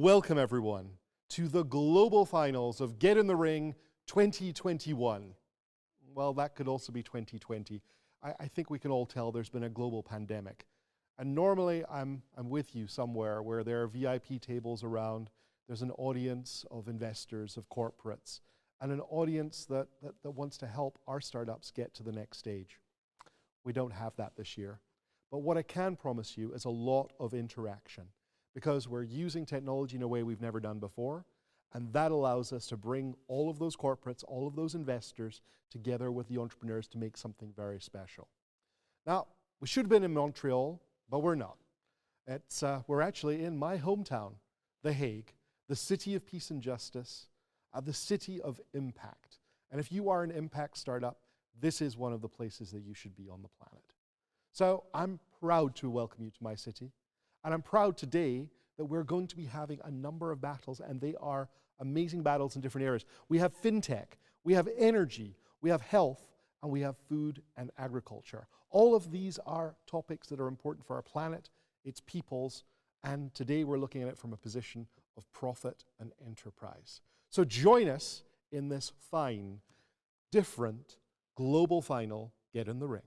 Welcome everyone to the global finals of Get in the Ring 2021. Well, that could also be 2020. I think we can all tell there's been a global pandemic. And normally I'm with you somewhere where there are VIP tables around, there's an audience of investors, of corporates, and an audience that wants to help our startups get to the next stage. We don't have that this year. But what I can promise you is a lot of interaction, because we're using technology in a way we've never done before, and that allows us to bring all of those corporates, all of those investors together with the entrepreneurs to make something very special. Now, we should have been in Montreal, but we're not. We're actually in my hometown, The Hague, the city of peace and justice, the city of impact. And if you are an impact startup, this is one of the places that you should be on the planet. So I'm proud to welcome you to my city. And I'm proud today that we're going to be having a number of battles, and they are amazing battles in different areas. We have fintech, we have energy, we have health, and we have food and agriculture. All of these are topics that are important for our planet, its peoples, and today we're looking at it from a position of profit and enterprise. So join us in this fine, different, global final, Get in the Ring.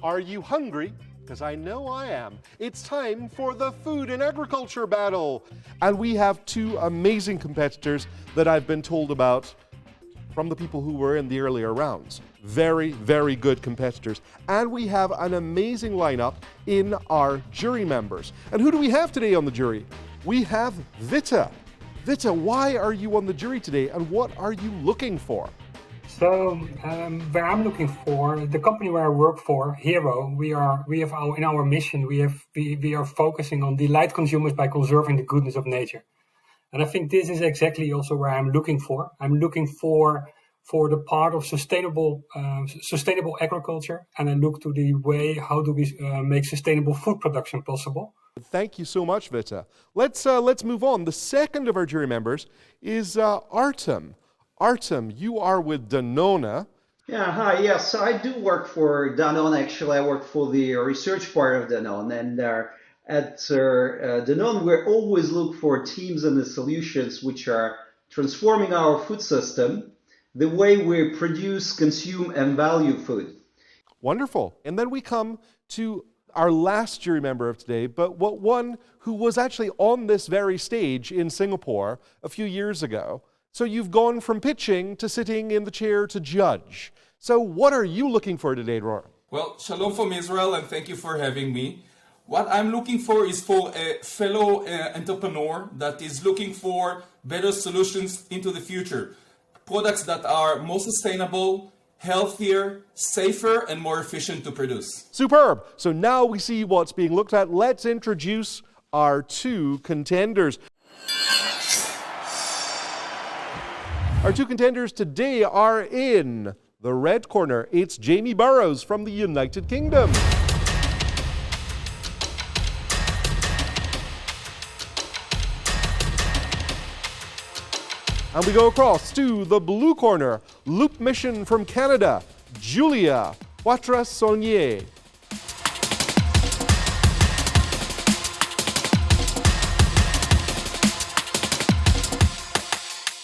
Are you hungry? Because I know I am. It's time for the food and agriculture battle. And we have two amazing competitors that I've been told about from the people who were in the earlier rounds. Very, very good competitors. And we have an amazing lineup in our jury members. And who do we have today on the jury? We have Vita. Vita, why are you on the jury today, and what are you looking for? So, where I'm looking for, the company where I work for, Hero, in our mission, we are focusing on delight consumers by conserving the goodness of nature. And I think this is exactly also where I'm looking for. I'm looking for the part of sustainable agriculture, and I look to the way, how do we make sustainable food production possible. Thank you so much, Vita. Let's move on. The second of our jury members is Artem. Artem, you are with Danone. Yeah, hi. Yes, so I do work for Danone. Actually, I work for the research part of Danone. And at Danone, we always look for teams and the solutions which are transforming our food system, the way we produce, consume, and value food. Wonderful. And then we come to our last jury member of today, but one who was actually on this very stage in Singapore a few years ago. So you've gone from pitching to sitting in the chair to judge. So what are you looking for today, Roar? Well, shalom from Israel, and thank you for having me. What I'm looking for is for a fellow entrepreneur that is looking for better solutions into the future. Products that are more sustainable, healthier, safer, and more efficient to produce. Superb. So now we see what's being looked at. Let's introduce our two contenders. Our two contenders today are in the red corner. It's Jamie Burrows from the United Kingdom. And we go across to the blue corner, Loop Mission from Canada, Julia Poitras-Saunier.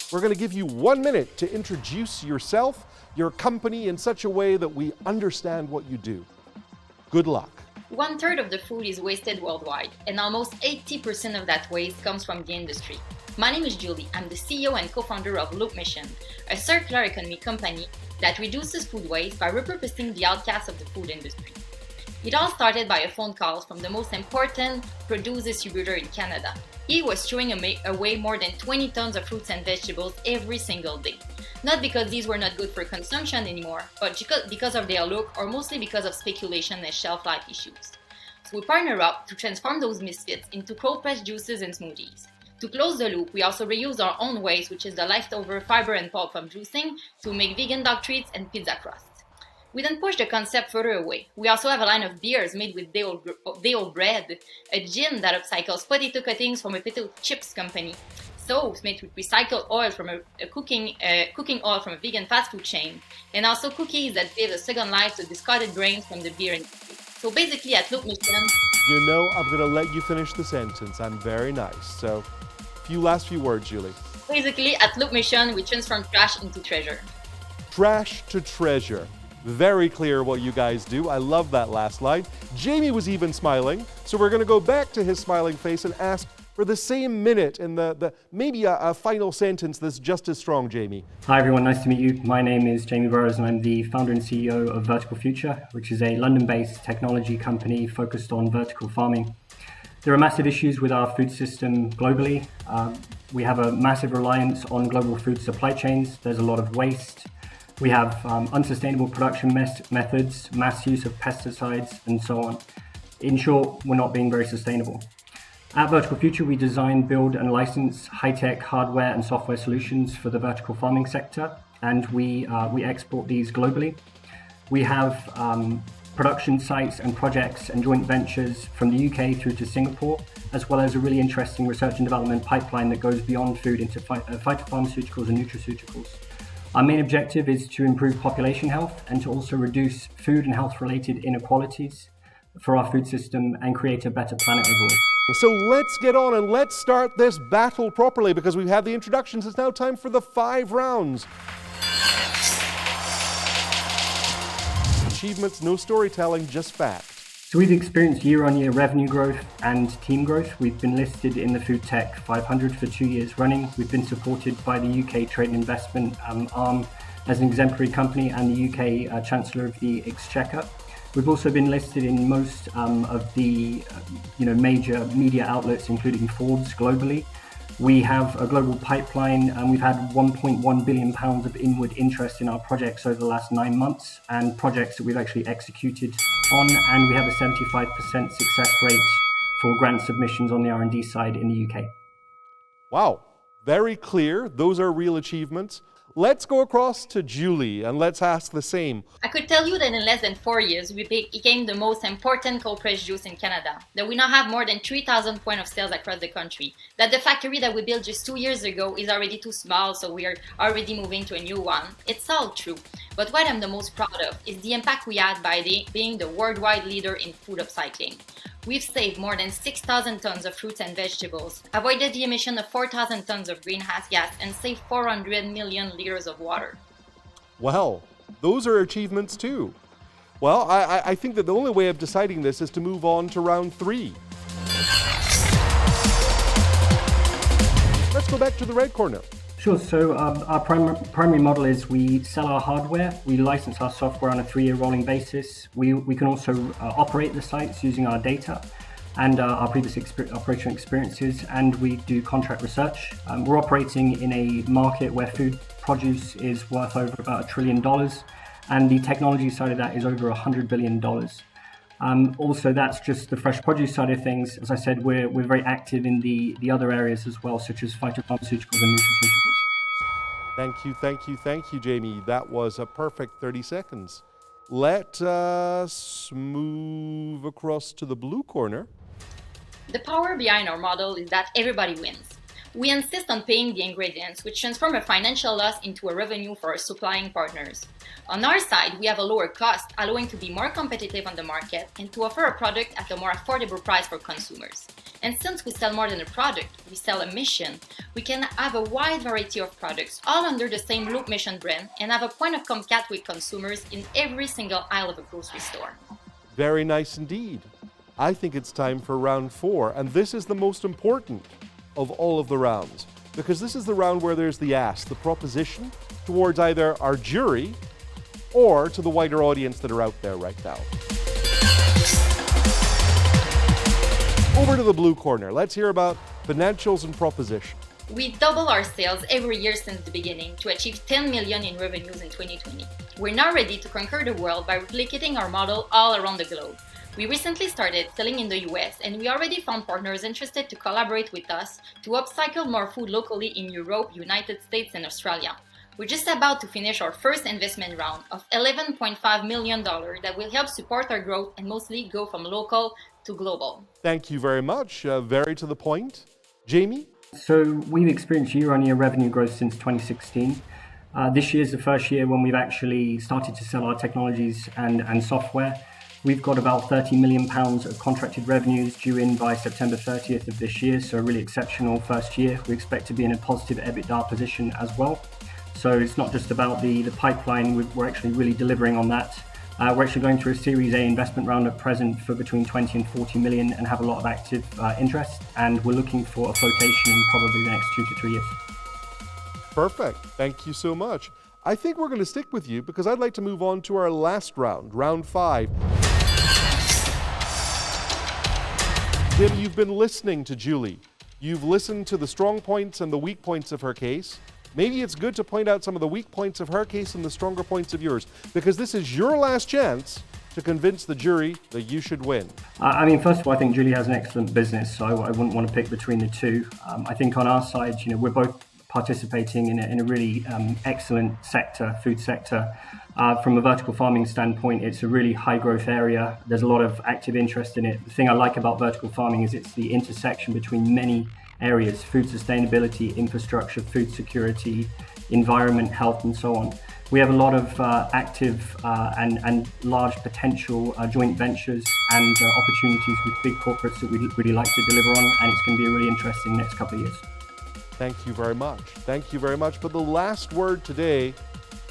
We're going to give you 1 minute to introduce yourself, your company in such a way that we understand what you do. Good luck. 1/3 of the food is wasted worldwide, and almost 80% of that waste comes from the industry. My name is Julie. I'm the CEO and co-founder of Loop Mission, a circular economy company that reduces food waste by repurposing the outcasts of the food industry. It all started by a phone call from the most important produce distributor in Canada. He was throwing away more than 20 tons of fruits and vegetables every single day. Not because these were not good for consumption anymore, but because of their look, or mostly because of speculation and shelf life issues. So we partner up to transform those misfits into cold-pressed juices and smoothies. To close the loop, we also reuse our own waste, which is the leftover fiber and pulp from juicing, to make vegan dog treats and pizza crusts. We then push the concept further away. We also have a line of beers made with day-old bread, a gin that upcycles potato cuttings from a potato chips company, soaps made with recycled oil from a cooking oil from a vegan fast food chain, and also cookies that give a second life to discarded grains from the beer industry. So basically, at Loop Mission, You know, I'm going to let you finish the sentence. I'm very nice. So, last few words, Julie. basically at Loop Mission, we transform trash into treasure. Trash to treasure. Very clear what you guys do. I love that last line. Jamie was even smiling, so we're going to go back to his smiling face and ask for the same minute and maybe a final sentence that's just as strong, Jamie. Hi everyone, nice to meet you. My name is Jamie Burrows and I'm the founder and CEO of Vertical Future, which is a London-based technology company focused on vertical farming. There are massive issues with our food system globally. We have a massive reliance on global food supply chains. There's a lot of waste. We have unsustainable production methods, mass use of pesticides, and so on. In short, we're not being very sustainable. At Vertical Future, we design, build, and license high-tech hardware and software solutions for the vertical farming sector, and we export these globally. We have production sites and projects and joint ventures from the UK through to Singapore, as well as a really interesting research and development pipeline that goes beyond food into phytopharmaceuticals and nutraceuticals. Our main objective is to improve population health and to also reduce food and health-related inequalities for our food system and create a better planet overall. So let's get on and let's start this battle properly because we've had the introductions. It's now time for the 5 rounds. Achievements, no storytelling, just facts. So we've experienced year-on-year revenue growth and team growth. We've been listed in the Food Tech 500 for 2 years running. We've been supported by the UK Trade and Investment arm as an exemplary company and the UK Chancellor of the Exchequer. We've also been listed in most of the major media outlets, including Forbes globally. We have a global pipeline and we've had £1.1 billion of inward interest in our projects over the last 9 months and projects that we've actually executed on, and we have a 75% success rate for grant submissions on the R&D side in the UK. Wow, very clear. Those are real achievements. Let's go across to Julie and let's ask the same. I could tell you that in less than 4 years, we became the most important cold pressed juice in Canada, that we now have more than 3,000 points of sales across the country, that the factory that we built just 2 years ago is already too small, so we are already moving to a new one. It's all true. But what I'm the most proud of is the impact we had by being the worldwide leader in food upcycling. We've saved more than 6,000 tons of fruits and vegetables, avoided the emission of 4,000 tons of greenhouse gas, and saved 400 million liters of water. Well, those are achievements too. Well, I think that the only way of deciding this is to move on to round 3. Let's go back to the red corner. Sure. So our primary model is we sell our hardware, we license our software on a 3-year rolling basis. We can also operate the sites using our data and our previous operational experiences, and we do contract research. We're operating in a market where food produce is worth over about $1 trillion, and the technology side of that is over $100 billion. Also, that's just the fresh produce side of things. As I said, we're very active in the other areas as well, such as phytopharmaceuticals and nutraceuticals. Thank you, Jamie. That was a perfect 30 seconds. Let us move across to the blue corner. The power behind our model is that everybody wins. We insist on paying the ingredients, which transform a financial loss into a revenue for our supplying partners. On our side, we have a lower cost, allowing to be more competitive on the market and to offer a product at a more affordable price for consumers. And since we sell more than a product, we sell a mission, we can have a wide variety of products, all under the same Loop Mission brand, and have a point of contact with consumers in every single aisle of a grocery store. Very nice indeed. I think it's time for round 4, and this is the most important of all of the rounds, because this is the round where there's the ask, the proposition towards either our jury or to the wider audience that are out there right now. Over to the blue corner. Let's hear about financials and proposition. We double our sales every year since the beginning to achieve 10 million in revenues in 2020. We're now ready to conquer the world by replicating our model all around the globe. We recently started selling in the US, and we already found partners interested to collaborate with us to upcycle more food locally in Europe, United States, and Australia. We're just about to finish our first investment round of $11.5 million that will help support our growth and mostly go from local to global. Thank you very much. Very to the point. Jamie, So we've experienced year-on-year revenue growth since 2016. This year is the first year when we've actually started to sell our technologies and software. We've got about £30 million of contracted revenues due in by September 30th of this year, so a really exceptional first year. We expect to be in a positive EBITDA position as well. So it's not just about the pipeline, we're actually really delivering on that. We're actually going through a Series A investment round at present for between 20 and 40 million and have a lot of active interest. And we're looking for a flotation in probably the next 2 to 3 years. Perfect. Thank you so much. I think we're going to stick with you because I'd like to move on to our last round, round 5. Jim, you've been listening to Julie. You've listened to the strong points and the weak points of her case. Maybe it's good to point out some of the weak points of her case and the stronger points of yours, because this is your last chance to convince the jury that you should win. I mean, first of all, I think Julie has an excellent business, so I wouldn't want to pick between the two. I think on our side, we're both participating in a really excellent sector, food sector. From a vertical farming standpoint, it's a really high growth area. There's a lot of active interest in it. The thing I like about vertical farming is it's the intersection between many areas: food sustainability, infrastructure, food security, environment, health, and so on. We have a lot of active and large potential joint ventures and opportunities with big corporates that we'd really like to deliver on, and it's going to be a really interesting next couple of years. Thank you very much. Thank you very much. But the last word today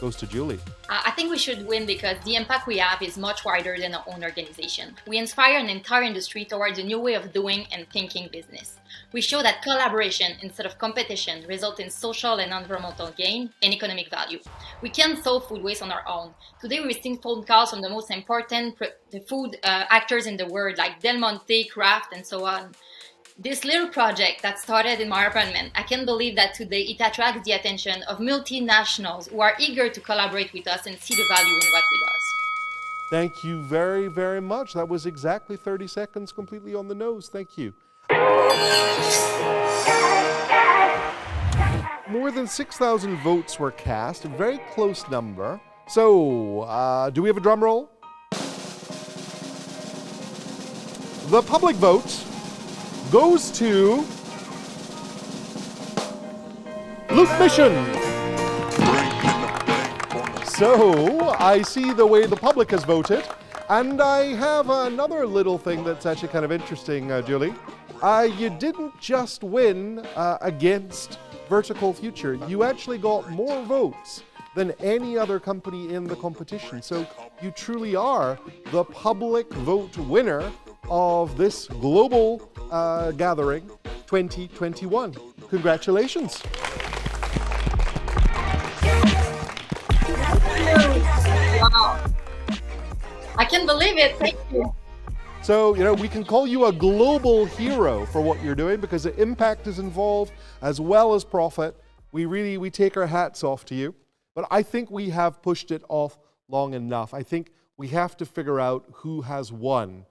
goes to Julie. I think we should win because the impact we have is much wider than our own organization. We inspire an entire industry towards a new way of doing and thinking business. We show that collaboration instead of competition results in social and environmental gain and economic value. We can't solve food waste on our own. Today we received phone calls from the most important food actors in the world, like Del Monte, Kraft, and so on. This little project that started in my apartment, I can't believe that today it attracts the attention of multinationals who are eager to collaborate with us and see the value in what we do. Thank you very, very much. That was exactly 30 seconds completely on the nose. Thank you. More than 6,000 votes were cast, a very close number. So, do we have a drum roll? The public vote goes to Loop Mission. So I see the way the public has voted, and I have another little thing that's actually kind of interesting, Julie. You didn't just win against Vertical Future. You actually got more votes than any other company in the competition. So you truly are the public vote winner of this global gathering 2021. Congratulations. Wow. I can't believe it. Thank you. So, we can call you a global hero for what you're doing because the impact is involved as well as profit. We take our hats off to you. But I think we have pushed it off long enough. I think we have to figure out who has won.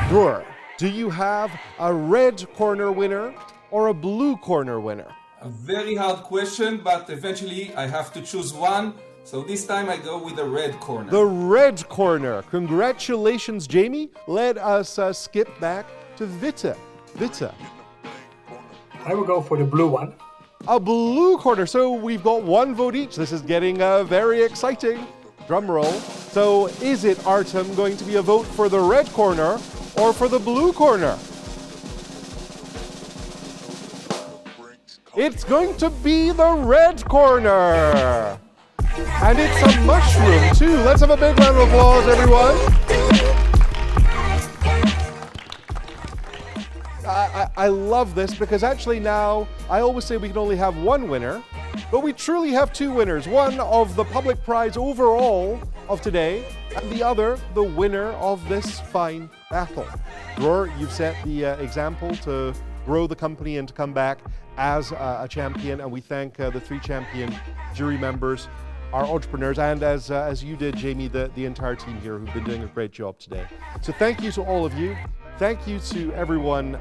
Dror, do you have a red corner winner or a blue corner winner? A very hard question, but eventually I have to choose one. So this time I go with the red corner. The red corner. Congratulations, Jamie. Let us skip back to Vita. Vita. I will go for the blue one. A blue corner. So we've got one vote each. This is getting very exciting. Drum roll. So is it, Artem, going to be a vote for the red corner or for the blue corner? It's going to be the red corner. And it's a mushroom too. Let's have a big round of applause, everyone. I love this because actually now, I always say we can only have one winner, but we truly have two winners. One of the public prize overall of today, and the other, the winner of this fine battle. Dror, you've set the example to grow the company and to come back as a champion, and we thank the three champion jury members, our entrepreneurs, and as you did, Jamie, the entire team here who've been doing a great job today. So thank you to all of you. Thank you to everyone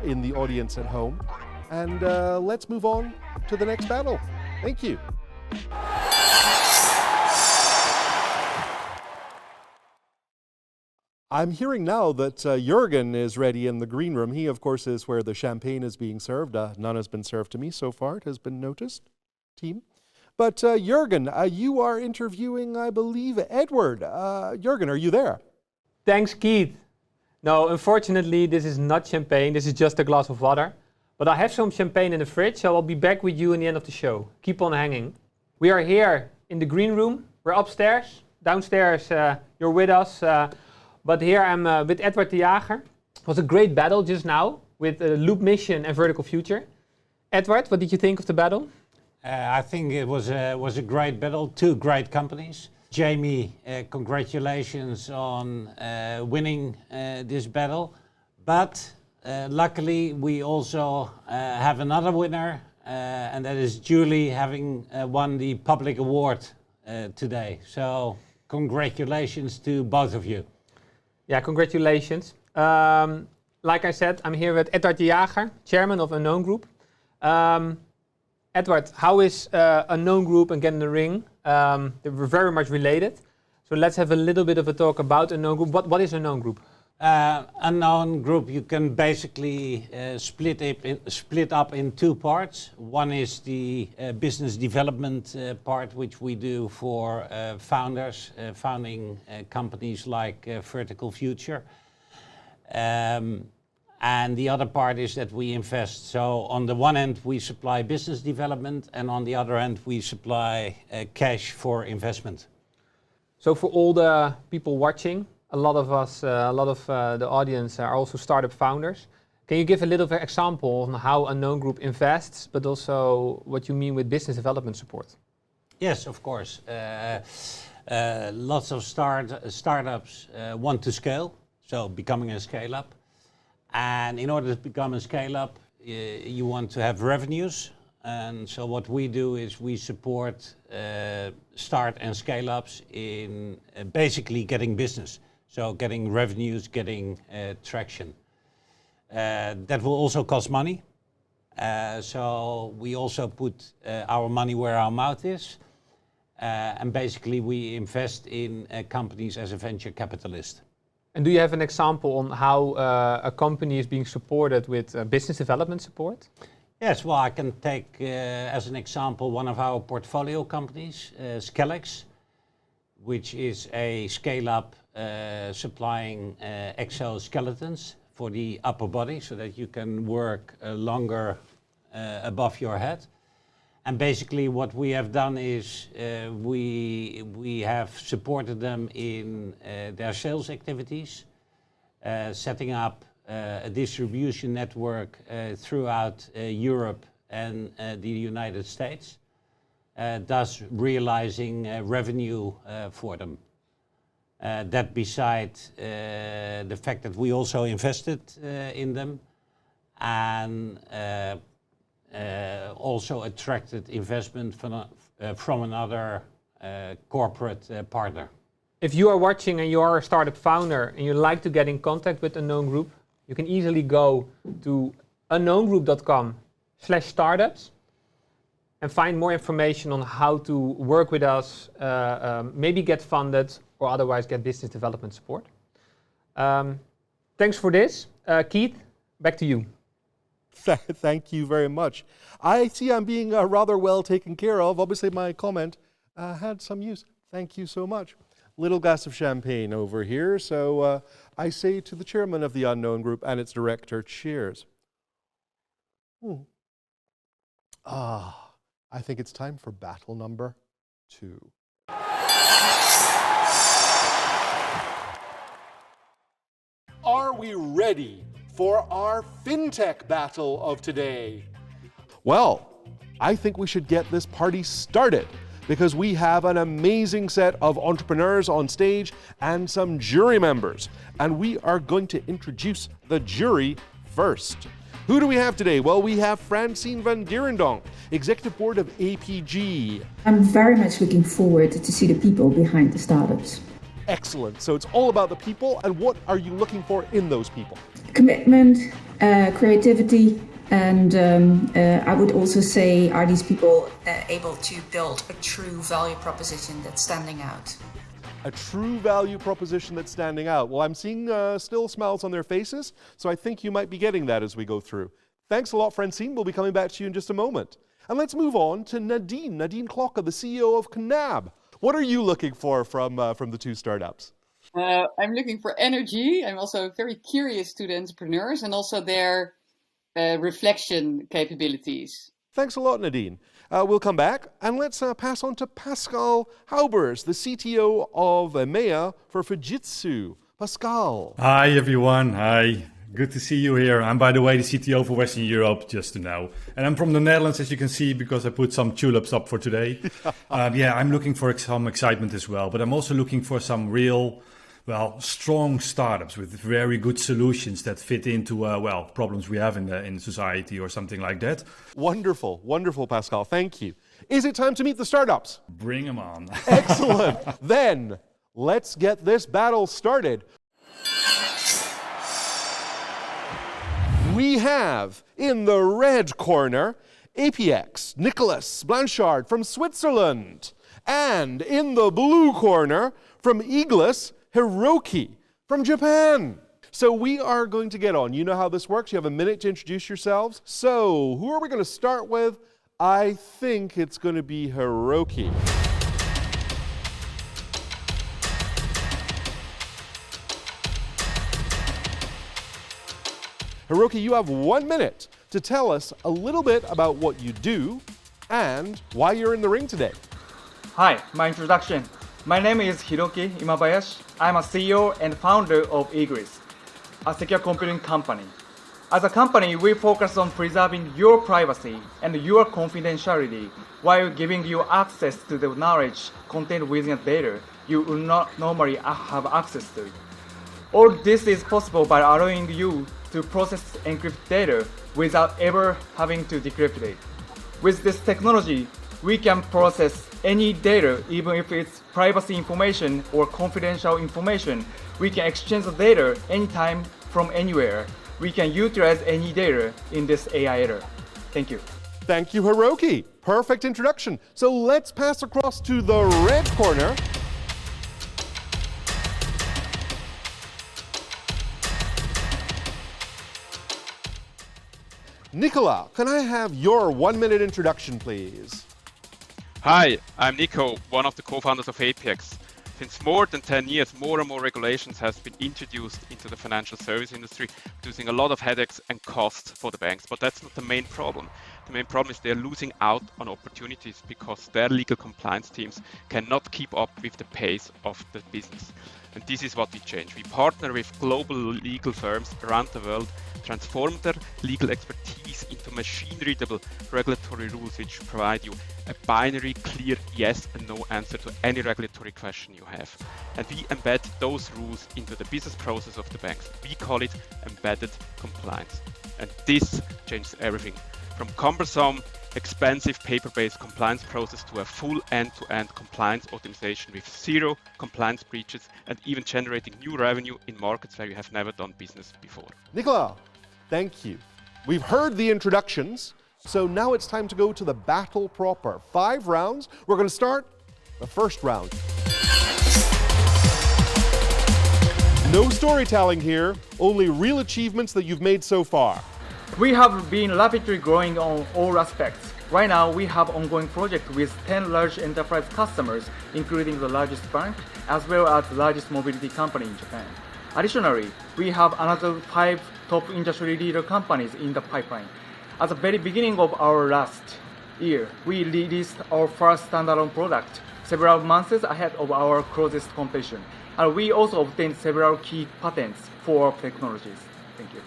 in the audience at home. And let's move on to the next battle. Thank you. I'm hearing now that Jürgen is ready in the green room. He, of course, is where the champagne is being served. None has been served to me so far. It has been noticed, team. But Jürgen, you are interviewing, I believe, Edward. Jürgen, are you there? Thanks, Keith. No, unfortunately, this is not champagne. This is just a glass of water. But I have some champagne in the fridge, so I'll be back with you in the end of the show. Keep on hanging. We are here in the green room. We're upstairs. Downstairs, you're with us. But here I'm with Edward de Jager. It was a great battle just now with Loop Mission and Vertical Future. Edward, what did you think of the battle? I think it was a great battle. Two great companies. Jamie, congratulations on winning this battle. But luckily, we also have another winner, and that is Julie having won the public award today. So congratulations to both of you. Yeah, congratulations. Like I said, I'm here with Edward de Jager, chairman of Unknown Group. Edward, how is Unknown Group and Get in the Ring? They were very much related. So let's have a little bit of a talk about Unknown Group. What is Unknown Group? Unknown Group, you can basically split up in two parts. One is the business development part, which we do for founders, founding companies like Vertical Future. And the other part is that we invest. So on the one end, we supply business development, and on the other end, we supply cash for investment. So for all the people watching, a lot of the audience are also startup founders. Can you give a little example on how Unknown Group invests, but also what you mean with business development support? Yes, of course. Lots of startups want to scale, so becoming a scale-up. And in order to become a scale-up, you want to have revenues. And so what we do is we support start and scale-ups in basically getting business. So getting revenues, getting traction. That will also cost money. So we also put our money where our mouth is. And basically we invest in companies as a venture capitalist. And do you have an example on how a company is being supported with business development support? Yes, well, I can take as an example one of our portfolio companies, Skelex, which is a scale-up supplying exoskeletons for the upper body so that you can work longer above your head. And basically what we have done is we have supported them in their sales activities, setting up a distribution network throughout Europe and the United States, thus realizing revenue for them. That beside the fact that we also invested in them and also attracted investment from another corporate partner. If you are watching and you are a startup founder and you like to get in contact with Unknown Group, you can easily go to unknowngroup.com/startups and find more information on how to work with us, maybe get funded or otherwise get business development support. Thanks for this. Keith, back to you. Thank you very much. I see I'm being rather well taken care of. Obviously, my comment had some use. Thank you so much. Little glass of champagne over here. So I say to the chairman of the Unknown Group and its director, cheers. I think it's time for battle number 2. Are we ready for our Fintech battle of today? Well, I think we should get this party started because we have an amazing set of entrepreneurs on stage and some jury members. And we are going to introduce the jury first. Who do we have today? Well, we have Francine van Dierendonk, Executive Board of APG. I'm very much looking forward to see the people behind the startups. Excellent. So it's all about the people, and what are you looking for in those people? Commitment, creativity, and I would also say, are these people able to build a true value proposition that's standing out? A true value proposition that's standing out. Well, I'm seeing still smiles on their faces, so I think you might be getting that as we go through. Thanks a lot, Francine. We'll be coming back to you in just a moment. And let's move on to Nadine Klocka, the CEO of Knab. What are you looking for from the two startups? I'm looking for energy. I'm also very curious to the entrepreneurs and also their reflection capabilities. Thanks a lot, Nadine. We'll come back and let's pass on to Pascal Haubers, the CTO of EMEA for Fujitsu. Pascal. Hi, everyone. Hi. Good to see you here. I'm, by the way, the CTO for Western Europe, just to know. And I'm from the Netherlands, as you can see, because I put some tulips up for today. I'm looking for some excitement as well. But I'm also looking for some real, strong startups with very good solutions that fit into, problems we have in society or something like that. Wonderful, wonderful, Pascal. Thank you. Is it time to meet the startups? Bring them on. Excellent. Then let's get this battle started. We have in the red corner APX, Nicolas Blanchard from Switzerland. And in the blue corner from Iglis, Hiroki from Japan. So we are going to get on. You know how this works. You have a minute to introduce yourselves. So who are we going to start with? I think it's going to be Hiroki. Hiroki, you have 1 minute to tell us a little bit about what you do and why you're in the ring today. Hi, my introduction. My name is Hiroki Imabayashi. I'm a CEO and founder of Igris, a secure computing company. As a company, we focus on preserving your privacy and your confidentiality while giving you access to the knowledge contained within data you would not normally have access to. All this is possible by allowing you to process encrypted data without ever having to decrypt it. With this technology, we can process any data, even if it's privacy information or confidential information. We can exchange the data anytime from anywhere. We can utilize any data in this AI era. Thank you. Thank you, Hiroki. Perfect introduction. So let's pass across to the red corner. Nicola, can I have your 1 minute introduction, please? Hi, I'm Nico, one of the co-founders of APX. Since more than 10 years, more and more regulations have been introduced into the financial service industry, producing a lot of headaches and costs for the banks. But that's not the main problem. The main problem is they're losing out on opportunities because their legal compliance teams cannot keep up with the pace of the business. And this is what we change. We partner with global legal firms around the world, transform their legal expertise into machine-readable regulatory rules which provide you a binary, clear yes and no answer to any regulatory question you have. And we embed those rules into the business process of the banks. We call it embedded compliance. And this changes everything, from cumbersome, expensive paper-based compliance process to a full end-to-end compliance optimization with zero compliance breaches and even generating new revenue in markets where you have never done business before. Nicola, thank you. We've heard the introductions, so now it's time to go to the battle proper. 5 rounds. We're going to start the first round. No storytelling here, only real achievements that you've made so far. We have been rapidly growing on all aspects. Right now, we have ongoing projects with 10 large enterprise customers, including the largest bank, as well as the largest mobility company in Japan. Additionally, we have another 5 top industry leader companies in the pipeline. At the very beginning of our last year, we released our first standalone product several months ahead of our closest competition. And we also obtained several key patents for our technologies. Thank you.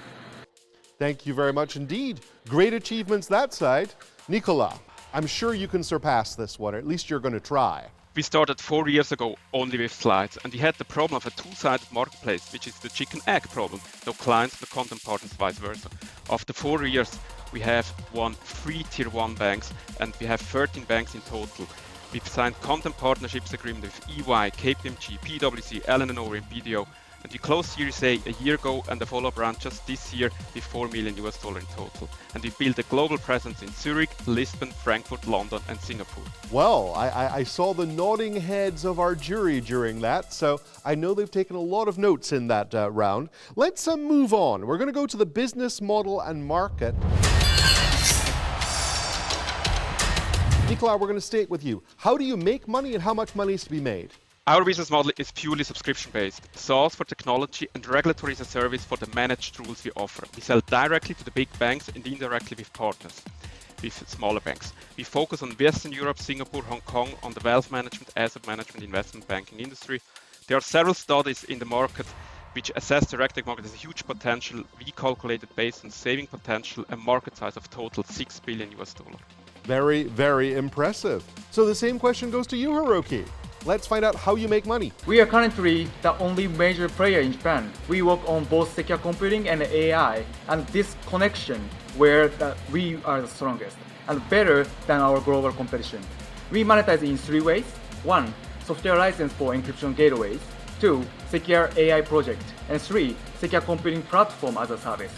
Thank you very much indeed. Great achievements that side. Nicola, I'm sure you can surpass this one, or at least you're going to try. We started 4 years ago only with slides, and we had the problem of a two-sided marketplace, which is the chicken-egg problem. No clients, no content partners, vice versa. After 4 years, we have won 3 Tier 1 banks, and we have 13 banks in total. We've signed content partnerships agreement with EY, KPMG, PwC, Allen & Overy, and BDO. And we closed Series A year ago and the follow-up round just this year with $4 million in total. And we built a global presence in Zurich, Lisbon, Frankfurt, London, and Singapore. Well, I saw the nodding heads of our jury during that, so I know they've taken a lot of notes in that round. Let's move on. We're going to go to the business model and market. Nicola, we're going to stay with you. How do you make money and how much money is to be made? Our business model is purely subscription-based, SaaS for technology and regulatory as a service for the managed tools we offer. We sell directly to the big banks and indirectly with partners, with smaller banks. We focus on Western Europe, Singapore, Hong Kong, on the wealth management, asset management, investment banking industry. There are several studies in the market which assess the RegTech market as a huge potential. We calculated based on saving potential and market size of total $6 billion. Very, very impressive. So the same question goes to you, Hiroki. Let's find out how you make money. We are currently the only major player in Japan. We work on both secure computing and AI, and this connection where we are the strongest and better than our global competition. We monetize in 3 ways. 1, software license for encryption gateways. 2, secure AI project. And 3, secure computing platform as a service.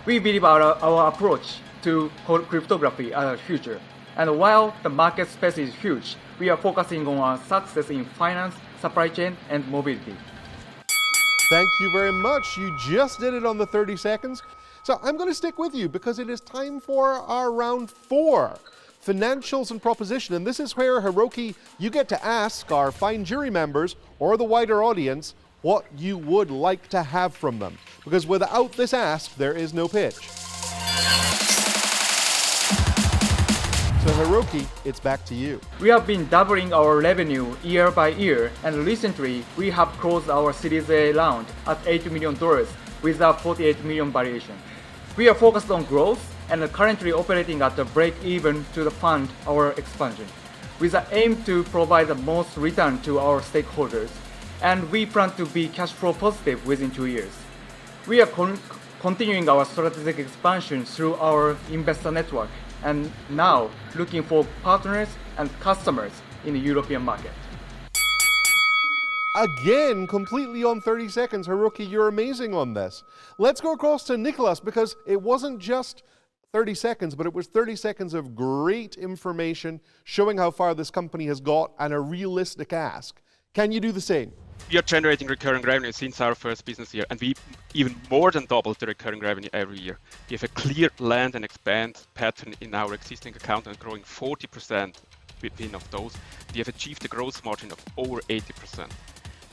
We believe our approach to cryptography as a future. And while the market space is huge, we are focusing on our success in finance, supply chain, and mobility. Thank you very much. You just did it on the 30 seconds. So I'm going to stick with you because it is time for our round 4, financials and proposition. And this is where, Hiroki, you get to ask our fine jury members or the wider audience what you would like to have from them. Because without this ask, there is no pitch. So Hiroki, it's back to you. We have been doubling our revenue year by year, and recently we have closed our Series A round at $80 million with a $48 million valuation. We are focused on growth and are currently operating at a break-even to fund our expansion, with the aim to provide the most return to our stakeholders, and we plan to be cash flow positive within 2 years. We are continuing our strategic expansion through our investor network, and now looking for partners and customers in the European market. Again, completely on 30 seconds. Hiroki, you're amazing on this. Let's go across to Nicholas because it wasn't just 30 seconds, but it was 30 seconds of great information showing how far this company has got and a realistic ask. Can you do the same? We are generating recurring revenue since our first business year, and we even more than doubled the recurring revenue every year. We have a clear land and expand pattern in our existing account and growing 40% within of those. We have achieved a gross margin of over 80%.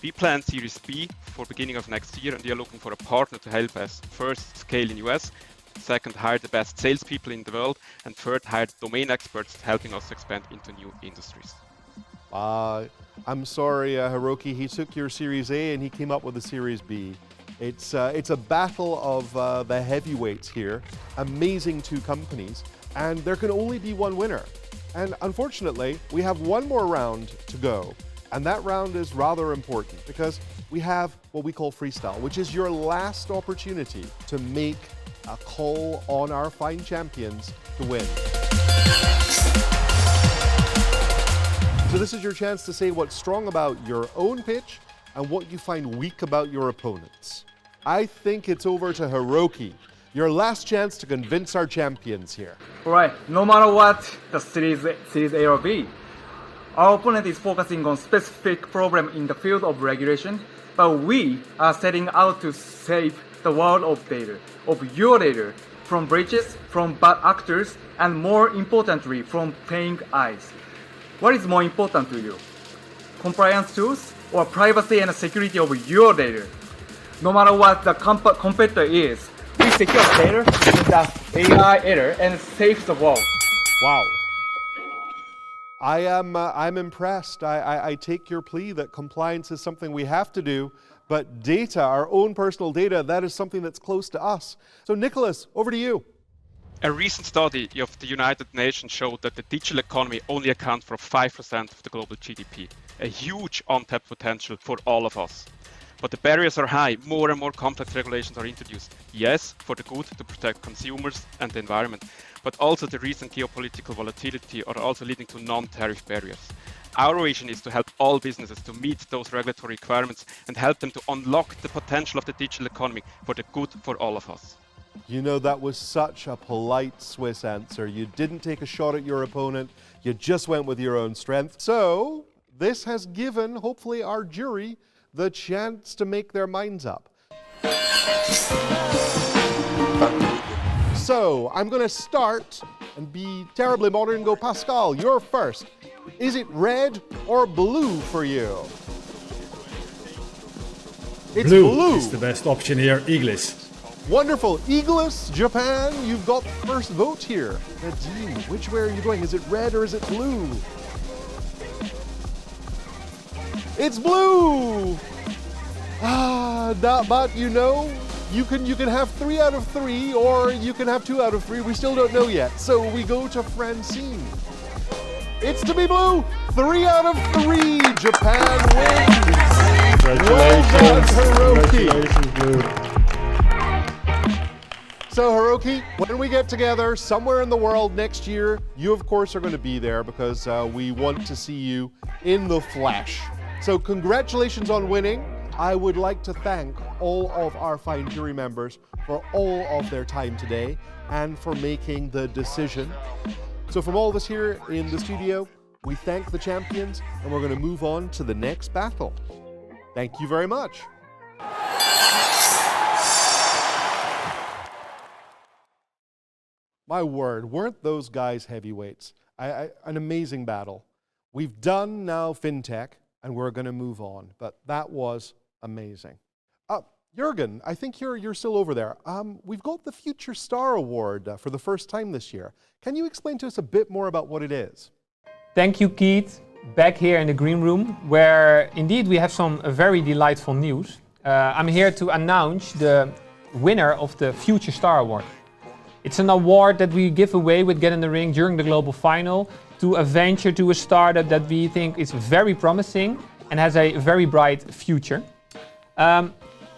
We plan Series B for beginning of next year, and we are looking for a partner to help us first scale in US, second hire the best salespeople in the world, and third hire domain experts helping us expand into new industries. I'm sorry, Hiroki, he took your Series A and he came up with a Series B. It's a battle of the heavyweights here, amazing 2 companies, and there can only be one winner. And unfortunately, we have one more round to go, and that round is rather important because we have what we call freestyle, which is your last opportunity to make a call on our fine champions to win. So this is your chance to say what's strong about your own pitch and what you find weak about your opponents. I think it's over to Hiroki. Your last chance to convince our champions here. All right, no matter what the Series A or B, our opponent is focusing on specific problem in the field of regulation, but we are setting out to save the world of data, of your data, from breaches, from bad actors, and more importantly, from paying eyes. What is more important to you? Compliance tools or privacy and security of your data? No matter what the competitor is, we secure data with the AI era and save the world. Wow. I'm impressed. I take your plea that compliance is something we have to do, but data, our own personal data, that is something that's close to us. So Nicholas, over to you. A recent study of the United Nations showed that the digital economy only accounts for 5% of the global GDP, a huge untapped potential for all of us. But the barriers are high, more and more complex regulations are introduced. Yes, for the good, to protect consumers and the environment, but also the recent geopolitical volatility are also leading to non-tariff barriers. Our vision is to help all businesses to meet those regulatory requirements and help them to unlock the potential of the digital economy for the good for all of us. You know, that was such a polite Swiss answer. You didn't take a shot at your opponent, you just went with your own strength. So, this has given, hopefully, our jury the chance to make their minds up. So, I'm going to start and be terribly modern and go, Pascal, you're first. Is it red or blue for you? It's blue. Is the best option here, Iglis. Wonderful. Eagles, Japan, you've got first vote here. Nadine, which way are you going? Is it red or is it blue? It's blue! But you know, you can have 3 out of 3 or you can have 2 out of 3. We still don't know yet. So we go to Francine. It's to be blue. 3 out of 3. Japan wins. Congratulations. Well done, Hiroki. Congratulations, Blue. So Hiroki, when we get together somewhere in the world next year, you of course are going to be there because we want to see you in the flesh. So congratulations on winning. I would like to thank all of our fine jury members for all of their time today and for making the decision. So from all of us here in the studio, we thank the champions and we're going to move on to the next battle. Thank you very much. My word, weren't those guys heavyweights? An amazing battle. We've done now FinTech, and we're going to move on. But that was amazing. Jürgen, I think you're still over there. We've got the Future Star Award for the first time this year. Can you explain to us a bit more about what it is? Thank you, Keith. Back here in the green room, where indeed we have some very delightful news. I'm here to announce the winner of the Future Star Award. It's an award that we give away with Get in the Ring during the global final to a venture, to a startup that we think is very promising and has a very bright future.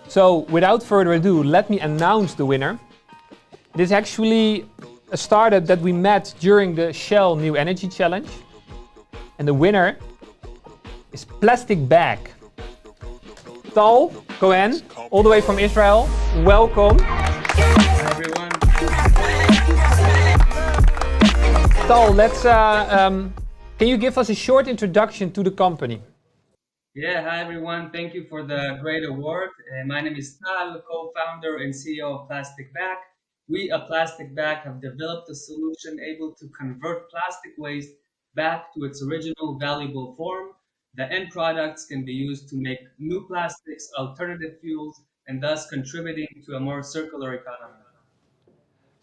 So without further ado, let me announce the winner. It is actually a startup that we met during the Shell New Energy Challenge. And the winner is Plastic Bag. Tal Cohen, all the way from Israel, welcome. Hi everyone. Tal, can you give us a short introduction to the company? Yeah, hi everyone. Thank you for the great award. My name is Tal, co-founder and CEO of Plastic Bag. We at Plastic Bag have developed a solution able to convert plastic waste back to its original valuable form. The end products can be used to make new plastics, alternative fuels, and thus contributing to a more circular economy.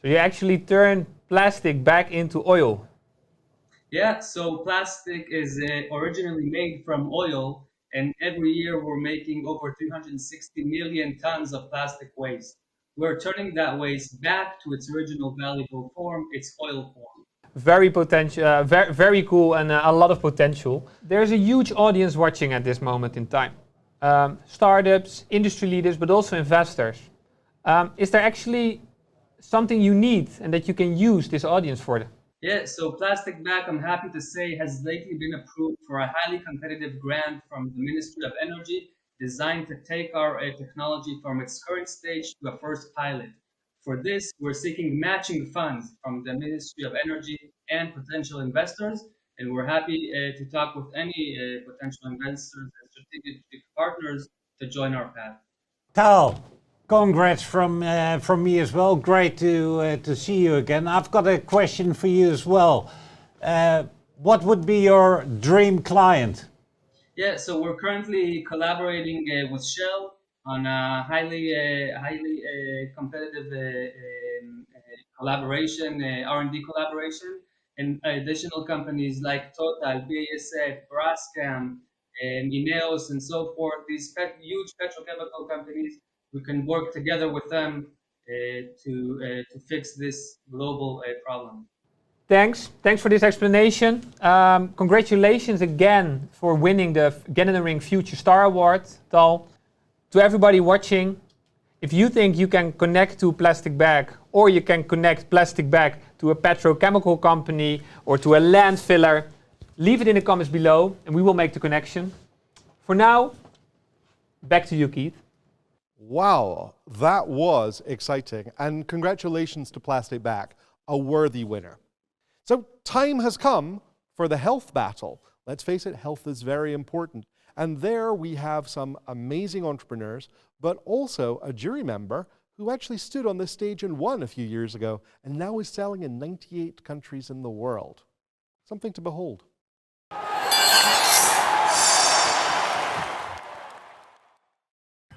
So you actually turn plastic back into oil. Yeah, so plastic is originally made from oil, and every year we're making over 360 million tons of plastic waste. We're turning that waste back to its original valuable form, its oil form. Very potential, very cool, and a lot of potential. There's a huge audience watching at this moment in time. Startups, industry leaders, but also investors. Is there actually something you need and that you can use this audience for? Yeah, so Plastic Bag, I'm happy to say, has lately been approved for a highly competitive grant from the Ministry of Energy designed to take our technology from its current stage to a first pilot. For this, we're seeking matching funds from the Ministry of Energy and potential investors, and we're happy to talk with any potential investors and strategic partners to join our path. Tal, congrats from me as well. Great to see you again. I've got a question for you as well. What would be your dream client? Yeah, so we're currently collaborating with Shell on a highly competitive collaboration, R&D collaboration, and additional companies like Total, BASF, Braskem, Ineos, and so forth. These huge petrochemical companies, we can work together with them to fix this global problem. Thanks for this explanation. Congratulations again for winning the Get in the Ring Future Star Award, Tal. To everybody watching, if you think you can connect to Plastic Bag, or you can connect Plastic Bag to a petrochemical company or to a landfiller, Leave it in the comments below and we will make the connection. For now, back to you, Keith. Wow, that was exciting. And congratulations to Plastic Back, a worthy winner. So time has come for the health battle. Let's face it, health is very important. And there we have some amazing entrepreneurs, but also a jury member who actually stood on this stage and won a few years ago and now is selling in 98 countries in the world. Something to behold.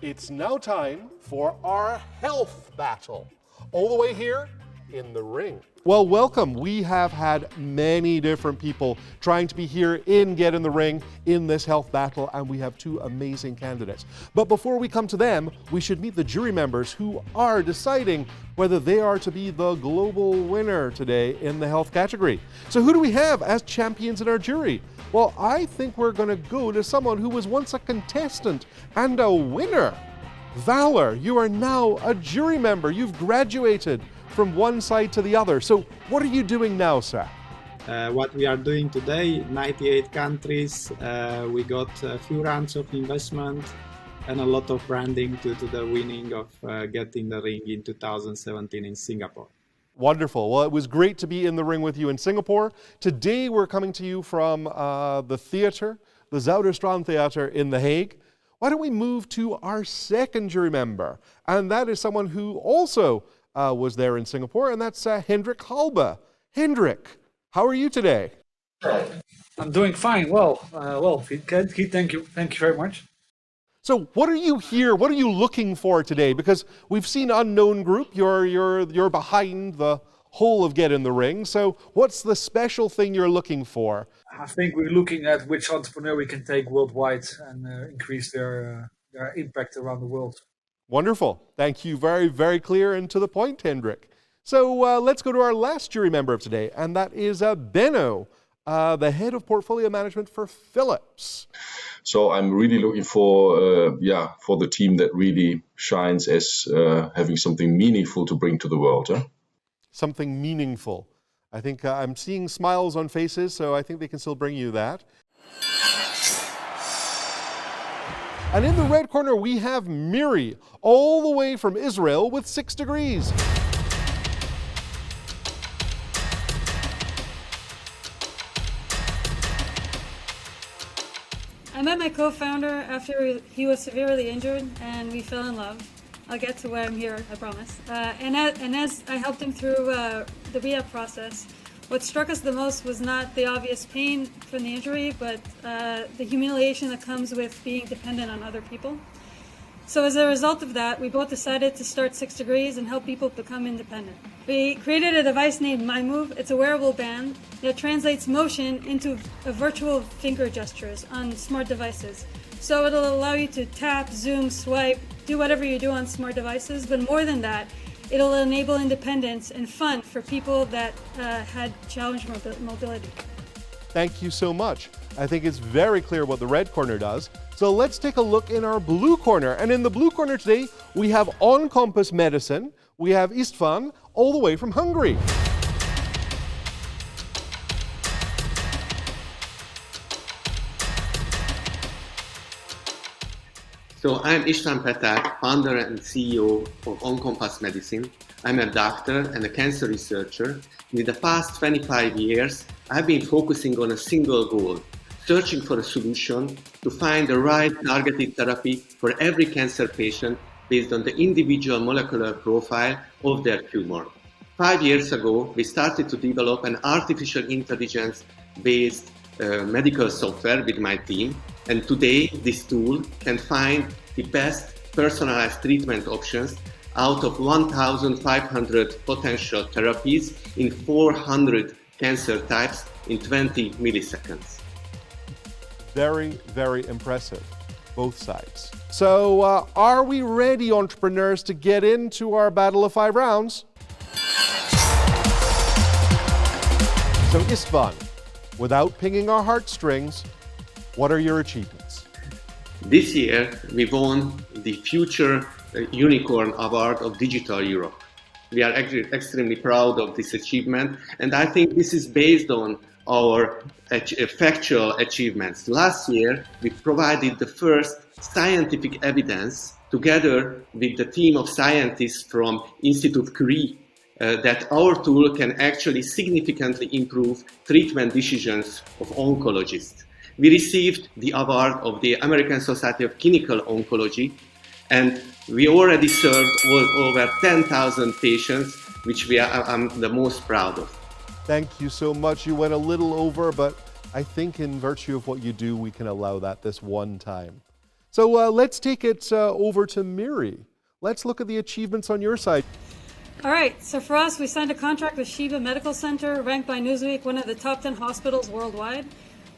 It's now time for our health battle. All the way here in the ring. Well, welcome. We have had many different people trying to be here in Get in the Ring in this health battle, and we have two amazing candidates. But before we come to them, we should meet the jury members who are deciding whether they are to be the global winner today in the health category. So who do we have as champions in our jury? Well, I think we're going to go to someone who was once a contestant and a winner. Valor, you are now a jury member. You've graduated from one side to the other. So what are you doing now, sir? What we are doing today, 98 countries, we got a few rounds of investment and a lot of branding to the winning of Get in the Ring in 2017 in Singapore. Wonderful. Well, it was great to be in the ring with you in Singapore. Today we're coming to you from the theater, the Zuiderstrand Theater in The Hague. Why don't we move to our second jury member? And that is someone who also was there in Singapore, and that's Hendrik Halbe. Hendrik, how are you today? I'm doing fine. Well, Keith, thank you very much. So, what are you here? What are you looking for today? Because we've seen Unknown Group. You're behind the whole of Get in the Ring. So, what's the special thing you're looking for? I think we're looking at which entrepreneur we can take worldwide and increase their impact around the world. Wonderful. Thank you. Very, very clear and to the point, Hendrik. So let's go to our last jury member of today, and that is Benno, the head of portfolio management for Philips. So I'm really looking for the team that really shines as having something meaningful to bring to the world. Huh? Something meaningful. I think I'm seeing smiles on faces, so I think they can still bring you that. And in the red corner, we have Miri, all the way from Israel with 6 degrees. I met my co-founder after he was severely injured, and we fell in love. I'll get to why I'm here, I promise. And as I helped him through the rehab process, what struck us the most was not the obvious pain from the injury, but the humiliation that comes with being dependent on other people. So as a result of that, we both decided to start 6 Degrees and help people become independent. We created a device named MyMove. It's a wearable band that translates motion into virtual finger gestures on smart devices. So it'll allow you to tap, zoom, swipe, do whatever you do on smart devices, but more than that, it'll enable independence and fun for people that had challenged mobility. Thank you so much. I think it's very clear what the red corner does. So let's take a look in our blue corner. And in the blue corner today, we have On Compass Medicine. We have István, all the way from Hungary. So I'm István Peták, founder and CEO of On Compass Medicine. I'm a doctor and a cancer researcher. In the past 25 years, I've been focusing on a single goal, searching for a solution to find the right targeted therapy for every cancer patient based on the individual molecular profile of their tumor. 5 years ago, we started to develop an artificial intelligence-based medical software with my team, and today this tool can find the best personalized treatment options out of 1,500 potential therapies in 400 cancer types in 20 milliseconds. Very, very impressive, both sides. So are we ready, entrepreneurs, to get into our battle of 5 rounds? So István, without pinging our heartstrings, what are your achievements? This year, we won the Future Unicorn Award of Digital Europe. We are extremely proud of this achievement, and I think this is based on our factual achievements. Last year, we provided the first scientific evidence together with the team of scientists from Institute Curie that our tool can actually significantly improve treatment decisions of oncologists. We received the award of the American Society of Clinical Oncology, and we already served over 10,000 patients, which I'm the most proud of. Thank you so much. You went a little over, but I think in virtue of what you do, we can allow that this one time. So let's take it over to Miri. Let's look at the achievements on your side. All right, so for us, we signed a contract with Sheba Medical Center, ranked by Newsweek one of the top 10 hospitals worldwide.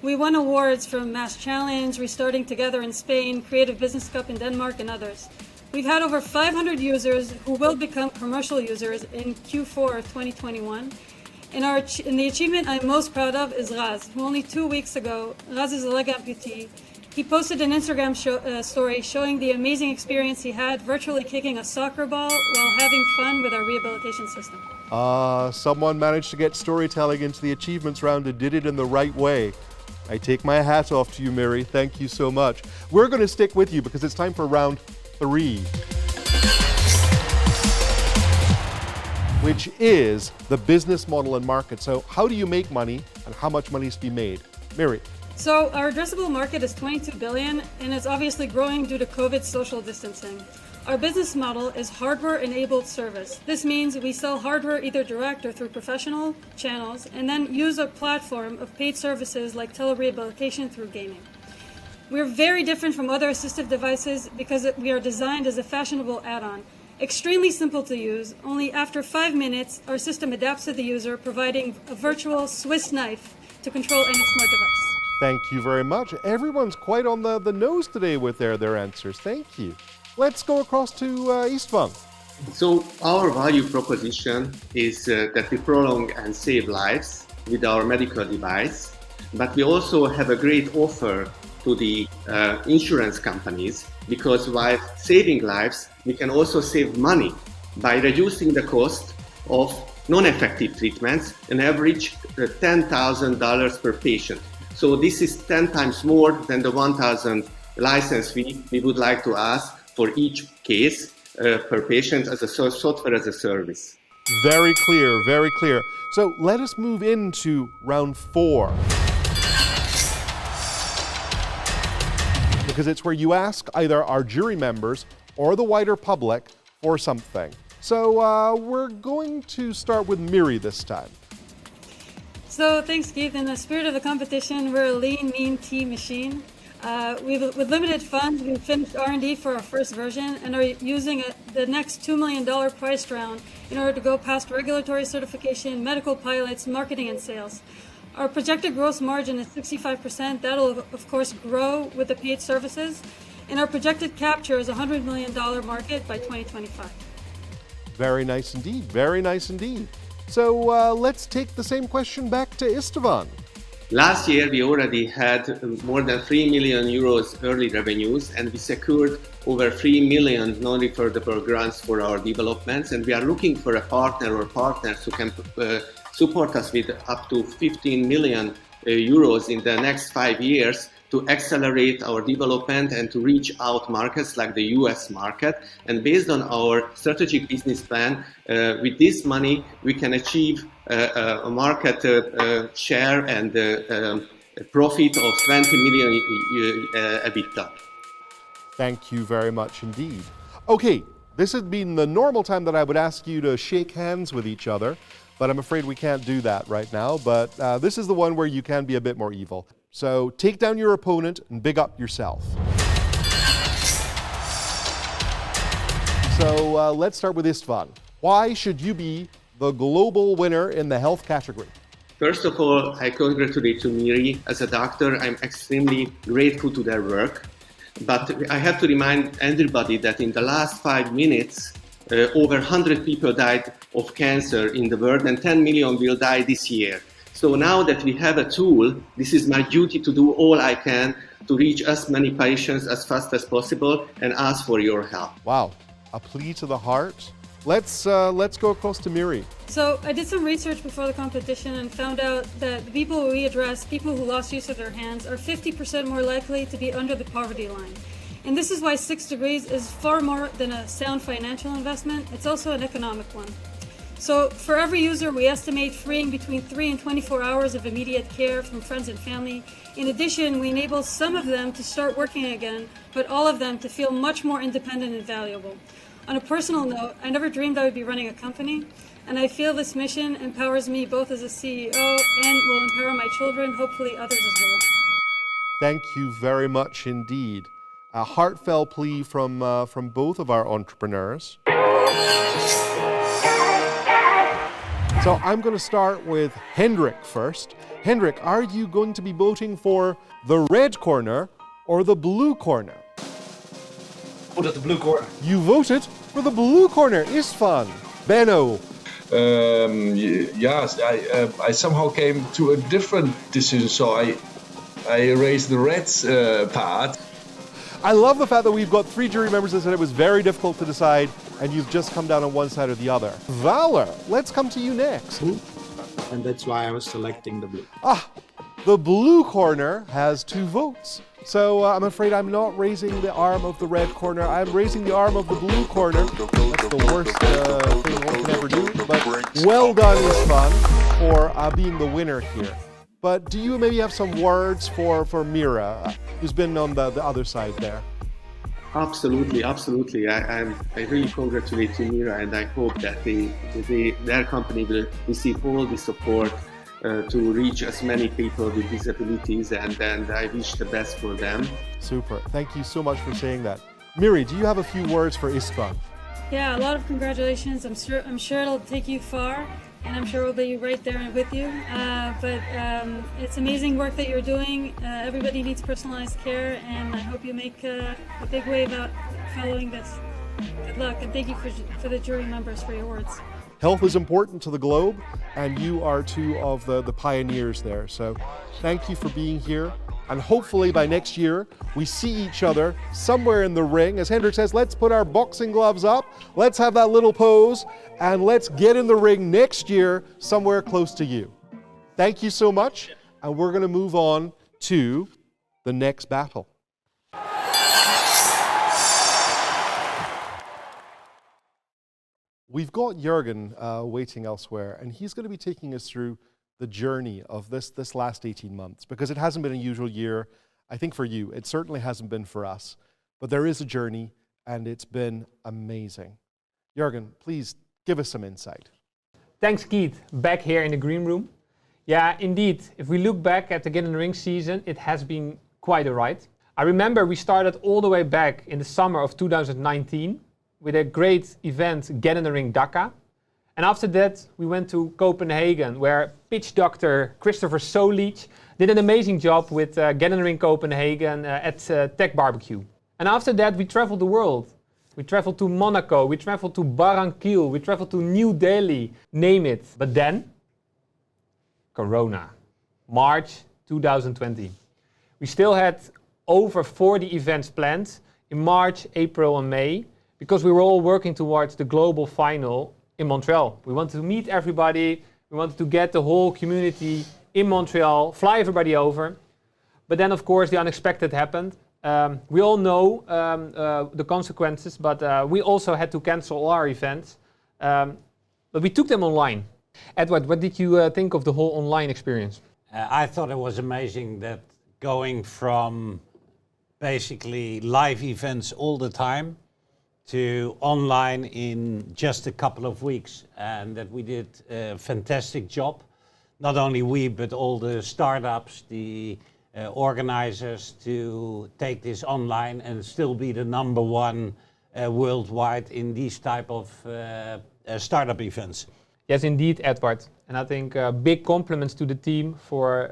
We won awards from Mass Challenge, Restarting Together in Spain, Creative Business Cup in Denmark, and others. We've had over 500 users who will become commercial users in Q4 of 2021. And the achievement I'm most proud of is Raz, who only 2 weeks ago, Raz is a leg amputee. He posted an Instagram story showing the amazing experience he had virtually kicking a soccer ball while having fun with our rehabilitation system. Someone managed to get storytelling into the achievements round and did it in the right way. I take my hat off to you, Miri. Thank you so much. We're going to stick with you because it's time for round 3, which is the business model and market. So how do you make money and how much money is to be made? Miri. So our addressable market is 22 billion, and it's obviously growing due to COVID social distancing. Our business model is hardware-enabled service. This means we sell hardware either direct or through professional channels, and then use a platform of paid services like telerehabilitation through gaming. We're very different from other assistive devices because we are designed as a fashionable add-on. Extremely simple to use. Only after 5 minutes, our system adapts to the user, providing a virtual Swiss knife to control any smart device. Thank you very much. Everyone's quite on the nose today with their answers. Thank you. Let's go across to Istvan. So our value proposition is that we prolong and save lives with our medical device, but we also have a great offer to the insurance companies, because while saving lives, we can also save money by reducing the cost of non-effective treatments, an average $10,000 per patient. So this is 10 times more than the 1,000 license fee we would like to ask for each case per patient as a software as a service. Very clear, very clear. So let us move into round 4. Because it's where you ask either our jury members or the wider public for something. So we're going to start with Miri this time. So thanks, Keith. In the spirit of the competition, we're a lean, mean team machine. With limited funds, we finished R&D for our first version and are using the next $2 million price round in order to go past regulatory certification, medical pilots, marketing, and sales. Our projected gross margin is 65%. That'll, of course, grow with the paid services. And our projected capture is a $100 million market by 2025. Very nice indeed. Very nice indeed. So let's take the same question back to Istvan. Last year, we already had more than 3 million euros early revenues, and we secured over 3 million non-refundable grants for our developments. And we are looking for a partner or partners who can support us with up to 15 million euros in the next 5 years to accelerate our development and to reach out markets like the US market. And based on our strategic business plan, with this money, we can achieve a market share and a profit of 20 million EBITDA. Thank you very much indeed. Okay, this has been the normal time that I would ask you to shake hands with each other, but I'm afraid we can't do that right now. But this is the one where you can be a bit more evil. So take down your opponent and big up yourself. So let's start with Istvan. Why should you be the global winner in the health category? First of all, I congratulate Miri. As a doctor, I'm extremely grateful to their work. But I have to remind everybody that in the last 5 minutes, over 100 people died of cancer in the world, and 10 million will die this year. So now that we have a tool, this is my duty to do all I can to reach as many patients as fast as possible and ask for your help. Wow, a plea to the heart Let's go across to Miri. So I did some research before the competition and found out that the people we address, people who lost use of their hands, are 50% more likely to be under the poverty line. And this is why 6 Degrees is far more than a sound financial investment, it's also an economic one. So for every user, we estimate freeing between 3 and 24 hours of immediate care from friends and family. In addition, we enable some of them to start working again, but all of them to feel much more independent and valuable. On a personal note, I never dreamed I would be running a company, and I feel this mission empowers me both as a CEO and will empower my children, hopefully others as well. Thank you very much indeed. A heartfelt plea from both of our entrepreneurs. So I'm going to start with Hendrik first. Hendrik, are you going to be voting for the red corner or the blue corner? Vote at the blue corner. You voted for the blue corner, Istvan. Benno. Yes, I somehow came to a different decision, so I erased the red part. I love the fact that we've got 3 jury members that said it was very difficult to decide, and you've just come down on one side or the other. Valor, let's come to you next. And that's why I was selecting the blue. The blue corner has 2 votes. So I'm afraid I'm not raising the arm of the red corner. I'm raising the arm of the blue corner. That's the worst thing one can ever do. But well done, Istvan, for being the winner here. But do you maybe have some words for Mira, who's been on the other side there? Absolutely. I really congratulate you, Mira, and I hope that their company will receive all the support to reach as many people with disabilities, and I wish the best for them. Super. Thank you so much for saying that. Miri, do you have a few words for Istvan? Yeah, a lot of congratulations. I'm sure it'll take you far, and I'm sure we'll be right there with you. But it's amazing work that you're doing. Everybody needs personalized care, and I hope you make a big wave out following this. Good luck, and thank you for the jury members for your words. Health is important to the globe, and you are 2 of the pioneers there. So thank you for being here. And hopefully by next year, we see each other somewhere in the ring. As Hendrik says, let's put our boxing gloves up, let's have that little pose, and let's get in the ring next year somewhere close to you. Thank you so much, and we're going to move on to the next battle. We've got Jürgen waiting elsewhere, and he's going to be taking us through the journey of this last 18 months, because it hasn't been a usual year, I think, for you. It certainly hasn't been for us, but there is a journey, and it's been amazing. Jürgen, please give us some insight. Thanks, Keith. Back here in the green room. Yeah, indeed. If we look back at the Get in the Ring season, it has been quite a ride. I remember we started all the way back in the summer of 2019 with a great event, Get in the Ring Dhaka. And after that, we went to Copenhagen, where pitch doctor Christopher Solich did an amazing job with Get in the Ring Copenhagen at Tech Barbecue. And after that, we traveled the world. We traveled to Monaco, we traveled to Barranquilla, we traveled to New Delhi, name it. But then, Corona, March 2020. We still had over 40 events planned in March, April and May, because we were all working towards the global final in Montreal. We wanted to meet everybody, we wanted to get the whole community in Montreal, fly everybody over. But then, of course, the unexpected happened. We all know the consequences, but we also had to cancel all our events. But we took them online. Edward, what did you think of the whole online experience? I thought it was amazing that going from basically live events all the time to online in just a couple of weeks, and that we did a fantastic job. Not only we, but all the startups, the organizers, to take this online and still be the #1 worldwide in these type of startup events. Yes, indeed, Edward. And I think big compliments to the team for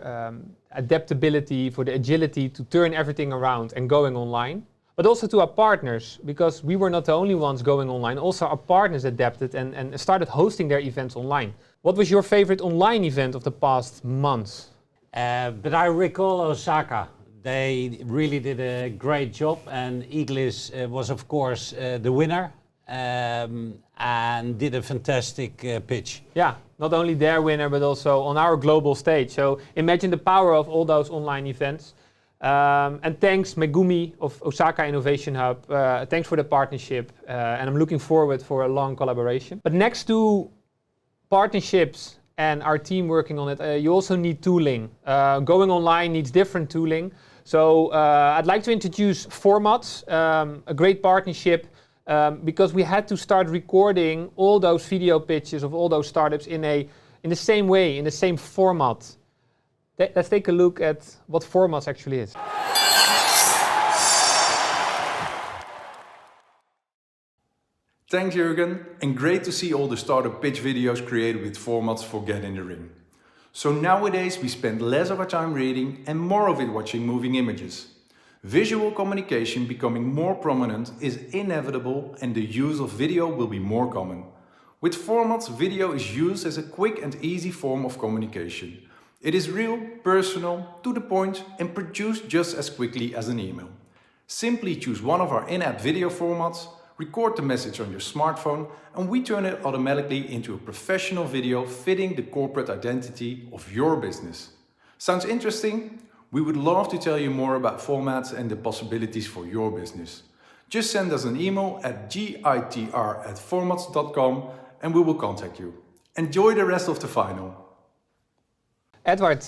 adaptability, for the agility to turn everything around and going online. But also to our partners, because we were not the only ones going online. Also our partners adapted and started hosting their events online. What was your favorite online event of the past months? But I recall Osaka. They really did a great job, and Iglis was of course the winner. and did a fantastic pitch. Yeah, not only their winner, but also on our global stage. So imagine the power of all those online events. And thanks Megumi of Osaka Innovation Hub. Thanks for the partnership. And I'm looking forward for a long collaboration. But next to partnerships and our team working on it, you also need tooling. Going online needs different tooling. So I'd like to introduce Formats, a great partnership, because we had to start recording all those video pitches of all those startups in the same way, in the same format. Let's take a look at what Formats actually is. Thanks Jurgen, and great to see all the startup pitch videos created with Formats for Get in the Ring. So nowadays we spend less of our time reading and more of it watching moving images. Visual communication becoming more prominent is inevitable and the use of video will be more common. With Formats, video is used as a quick and easy form of communication. It is real, personal, to the point and produced just as quickly as an email. Simply choose one of our in-app video formats, record the message on your smartphone and we turn it automatically into a professional video fitting the corporate identity of your business. Sounds interesting? We would love to tell you more about Formats and the possibilities for your business. Just send us an email at gitr@formats.com and we will contact you. Enjoy the rest of the final. Edward,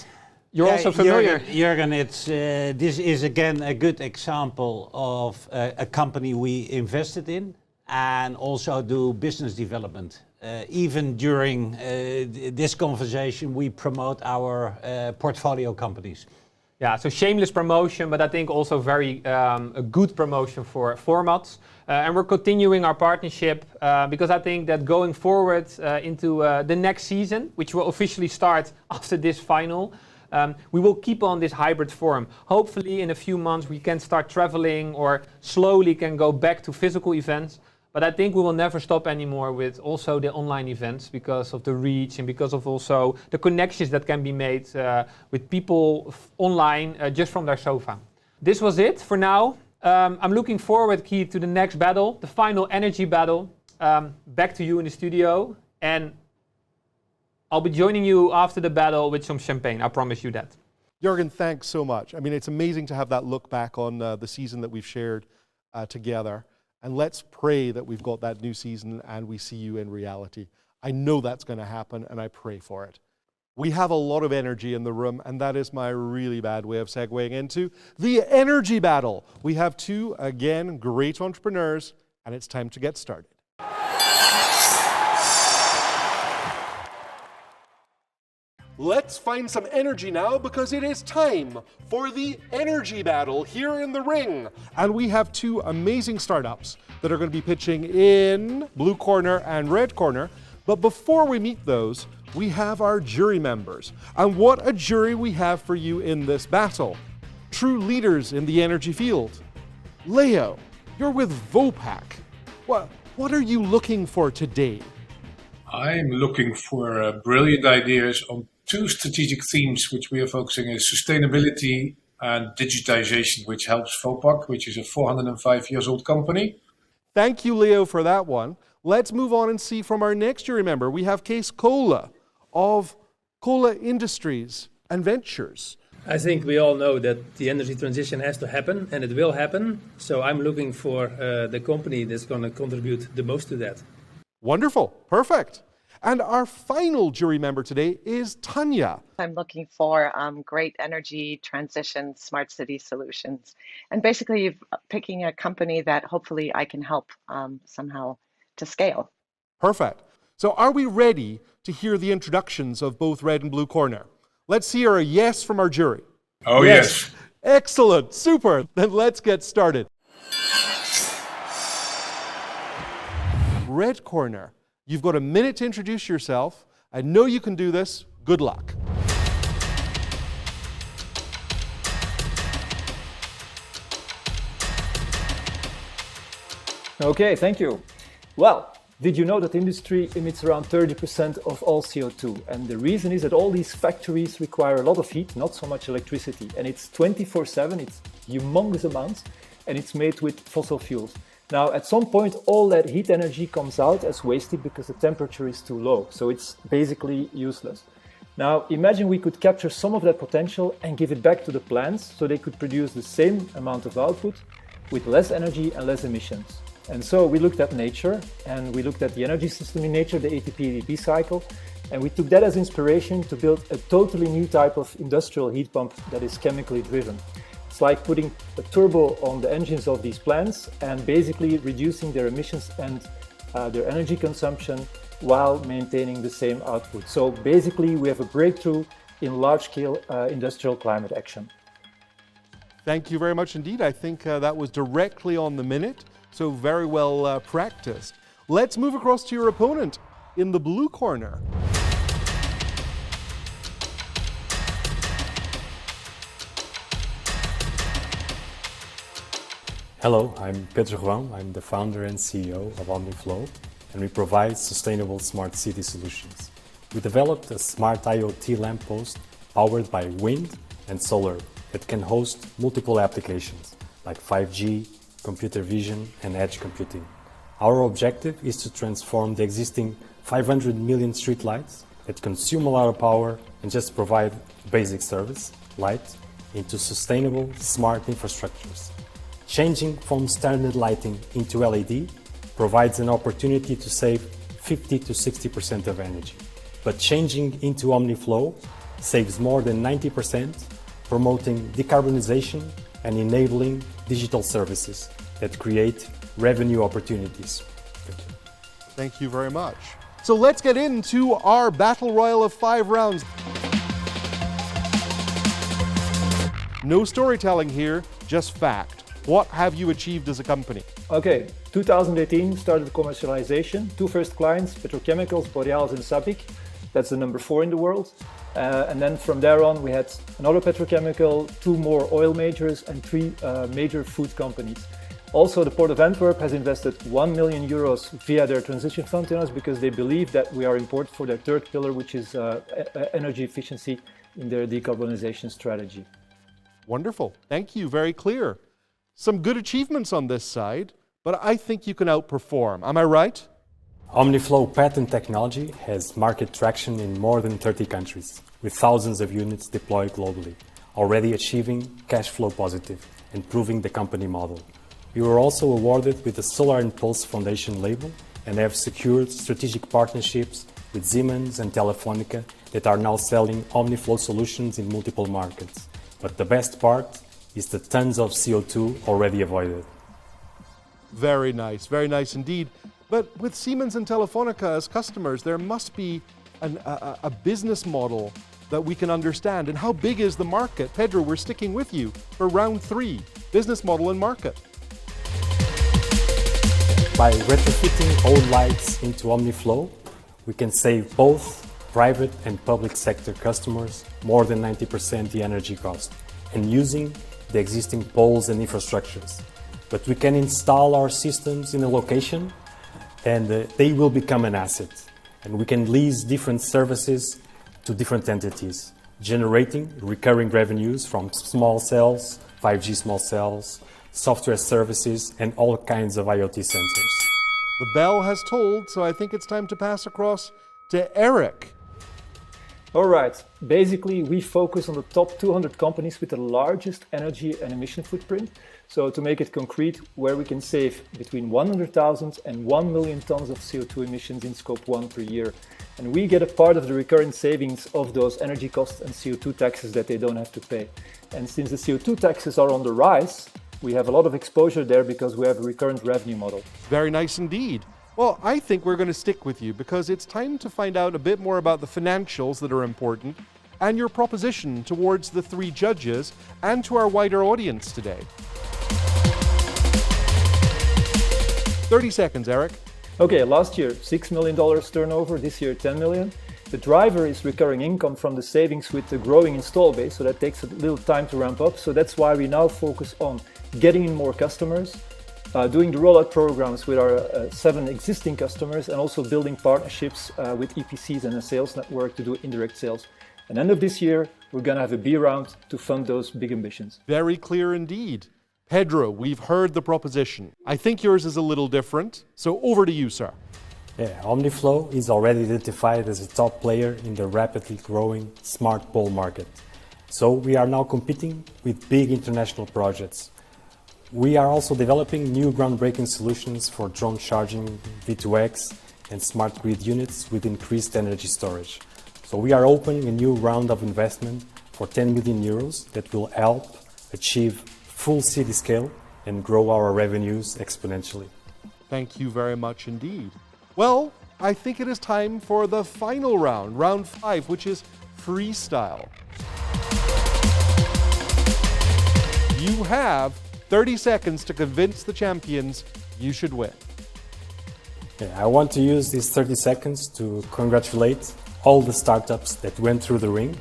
you're also familiar. Jurgen, this is again a good example of a company we invested in and also do business development. Even during this conversation, we promote our portfolio companies. Yeah, so shameless promotion, but I think also very a good promotion for Formats. And we're continuing our partnership because I think that going forward into the next season, which will officially start after this final, we will keep on this hybrid form. Hopefully in a few months we can start traveling or slowly can go back to physical events. But I think we will never stop anymore with also the online events because of the reach and because of also the connections that can be made with people online just from their sofa. This was it for now. I'm looking forward, Keith, to the next battle, the final energy battle. Back to you in the studio. And I'll be joining you after the battle with some champagne. I promise you that. Jurgen, thanks so much. I mean, it's amazing to have that look back on the season that we've shared together. And let's pray that we've got that new season and we see you in reality. I know that's going to happen and I pray for it. We have a lot of energy in the room and that is my really bad way of segueing into the energy battle. We have two, again, great entrepreneurs and it's time to get started. Let's find some energy now because it is time for the energy battle here in the ring. And we have two amazing startups that are going to be pitching in blue corner and red corner. But before we meet those, we have our jury members. And what a jury we have for you in this battle. True leaders in the energy field. Leo, you're with Vopak. What are you looking for today? I'm looking for brilliant ideas on two strategic themes which we are focusing on: sustainability and digitization, which helps Vopak, which is a 405 years old company. Thank you, Leo, for that one. Let's move on and see from our next jury member. We have Kees Kolen of Kolen Industries and Ventures. I think we all know that the energy transition has to happen, and it will happen. So I'm looking for the company that's going to contribute the most to that. Wonderful. Perfect. And our final jury member today is Tanya. I'm looking for great energy transition, smart city solutions. And basically, you're picking a company that hopefully I can help somehow to scale. Perfect. So are we ready to hear the introductions of both red and blue corner? Let's hear a yes from our jury. Oh, yes. Excellent. Super. Then let's get started. Red corner. You've got a minute to introduce yourself. I know you can do this. Good luck. Okay, thank you. Well, did you know that industry emits around 30% of all CO2? And the reason is that all these factories require a lot of heat, not so much electricity. And it's 24/7, it's humongous amounts, and it's made with fossil fuels. Now, at some point, all that heat energy comes out as wasted because the temperature is too low. So it's basically useless. Now, imagine we could capture some of that potential and give it back to the plants so they could produce the same amount of output with less energy and less emissions. And so we looked at nature and we looked at the energy system in nature, the ATP-ADP cycle, and we took that as inspiration to build a totally new type of industrial heat pump that is chemically driven. It's like putting a turbo on the engines of these plants and basically reducing their emissions and their energy consumption while maintaining the same output. So basically, we have a breakthrough in large-scale industrial climate action. Thank you very much indeed. I think that was directly on the minute, so very well practiced. Let's move across to your opponent in the blue corner. Hello, I'm Pedro João. I'm the founder and CEO of OmniFlow, and we provide sustainable smart city solutions. We developed a smart IoT lamppost powered by wind and solar that can host multiple applications like 5G, computer vision, and edge computing. Our objective is to transform the existing 500 million streetlights that consume a lot of power and just provide basic service, light, into sustainable, smart infrastructures. Changing from standard lighting into LED provides an opportunity to save 50 to 60% of energy. But changing into OmniFlow saves more than 90%, promoting decarbonization and enabling digital services that create revenue opportunities. Thank you. Thank you very much. So let's get into our battle royal of 5 rounds. No storytelling here, just fact. What have you achieved as a company? Okay, 2018 started commercialization. 2 first clients, petrochemicals, Borealis and Sabic. That's the number 4 in the world. And then from there on, we had another petrochemical, 2 more oil majors, and 3 major food companies. Also, the Port of Antwerp has invested 1 million euros via their transition fund in us because they believe that we are important for their 3rd pillar, which is energy efficiency in their decarbonization strategy. Wonderful. Thank you. Very clear. Some good achievements on this side, but I think you can outperform. Am I right? OmniFlow patent technology has market traction in more than 30 countries, with thousands of units deployed globally, already achieving cash flow positive and proving the company model. We were also awarded with the Solar Impulse Foundation label and have secured strategic partnerships with Siemens and Telefonica that are now selling OmniFlow solutions in multiple markets. But the best part is the tons of CO2 already avoided. Very nice indeed. But with Siemens and Telefonica as customers, there must be a business model that we can understand. And how big is the market? Pedro, we're sticking with you for round 3, business model and market. By retrofitting old lights into OmniFlow, we can save both private and public sector customers more than 90% the energy cost, and using the existing poles and infrastructures. But we can install our systems in a location and they will become an asset. And we can lease different services to different entities, generating recurring revenues from small cells, 5G small cells, software services, and all kinds of IoT sensors. The bell has tolled, so I think it's time to pass across to Eric. All right, basically we focus on the top 200 companies with the largest energy and emission footprint. So to make it concrete, where we can save between 100,000 and 1 million tons of CO2 emissions in scope 1 per year. And we get a part of the recurrent savings of those energy costs and CO2 taxes that they don't have to pay. And since the CO2 taxes are on the rise, we have a lot of exposure there because we have a recurrent revenue model. Very nice indeed. Well, I think we're going to stick with you because it's time to find out a bit more about the financials that are important and your proposition towards the 3 judges and to our wider audience today. 30 seconds, Eric. Okay, last year, $6 million turnover, this year 10 million. The driver is recurring income from the savings with the growing install base, so that takes a little time to ramp up. So that's why we now focus on getting in more customers, doing the rollout programs with our 7 existing customers, and also building partnerships with EPCs and a sales network to do indirect sales. And end of this year, we're going to have a B round to fund those big ambitions. Very clear indeed. Pedro, we've heard the proposition. I think yours is a little different, so over to you, sir. Yeah, OmniFlow is already identified as a top player in the rapidly growing smart pole market. So we are now competing with big international projects. We are also developing new groundbreaking solutions for drone charging, V2X, and smart grid units with increased energy storage. So we are opening a new round of investment for 10 million euros that will help achieve full city scale and grow our revenues exponentially. Thank you very much indeed. Well, I think it is time for the final round, round 5, which is freestyle. You have 30 seconds to convince the champions you should win. I want to use these 30 seconds to congratulate all the startups that went through the ring,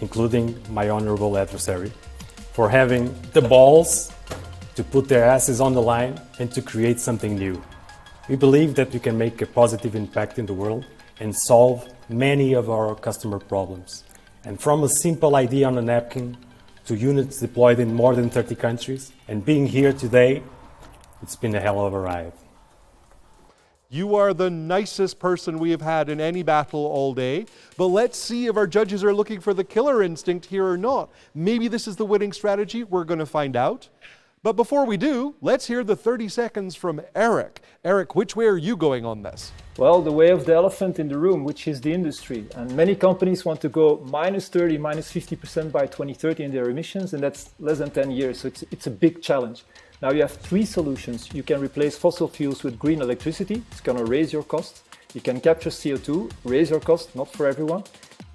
including my honorable adversary, for having the balls to put their asses on the line and to create something new. We believe that we can make a positive impact in the world and solve many of our customer problems. And from a simple idea on a napkin to units deployed in more than 30 countries, and being here today, it's been a hell of a ride. You are the nicest person we have had in any battle all day, but let's see if our judges are looking for the killer instinct here or not. Maybe this is the winning strategy. We're going to find out. But before we do, let's hear the 30 seconds from Eric. Eric, which way are you going on this? Well, the way of the elephant in the room, which is the industry. And many companies want to go minus 30, minus 50% by 2030 in their emissions, and that's less than 10 years. So it's a big challenge. Now you have 3 solutions. You can replace fossil fuels with green electricity. It's going to raise your cost. You can capture CO2, raise your cost, not for everyone.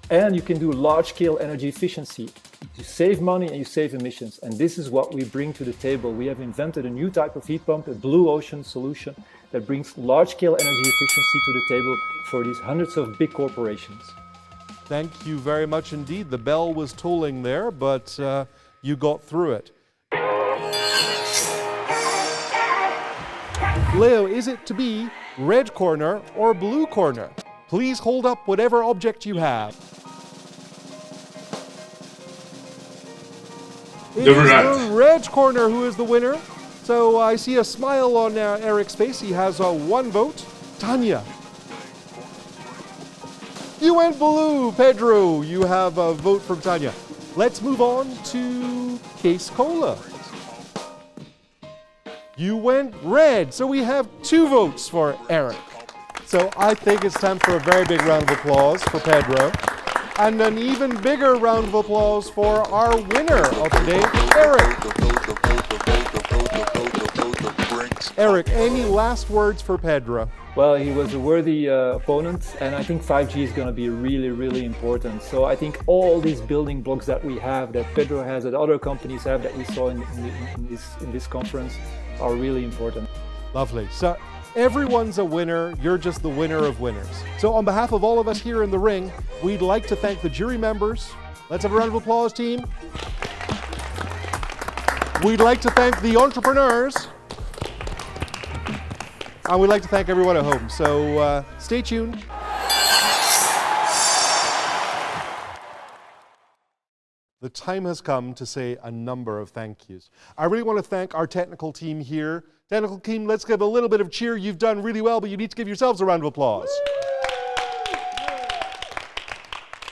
And you can do large-scale energy efficiency. You save money and you save emissions. And this is what we bring to the table. We have invented a new type of heat pump, a blue ocean solution that brings large-scale energy efficiency to the table for these hundreds of big corporations. Thank you very much indeed. The bell was tolling there, but you got through it. Leo, is it to be red corner or blue corner? Please hold up whatever object you have. It is the red corner who is the winner. So I see a smile on Eric's face. He has 1 vote. Tanya. You went blue. Pedro, you have a vote from Tanya. Let's move on to Case Cola. You went red. So we have 2 votes for Eric. So I think it's time for a very big round of applause for Pedro. And an even bigger round of applause for our winner of today, Eric. Eric, any last words for Pedro? Well, he was a worthy opponent, and I think 5G is going to be really, really important. So I think all these building blocks that we have, that Pedro has, that other companies have, that we saw in this conference, are really important. Lovely. So everyone's a winner. You're just the winner of winners. So on behalf of all of us here in the ring, we'd like to thank the jury members. Let's have a round of applause, team. We'd like to thank the entrepreneurs. And we'd like to thank everyone at home. So stay tuned. The time has come to say a number of thank yous. I really want to thank our technical team here. Technical team, let's give a little bit of cheer. You've done really well, but you need to give yourselves a round of applause.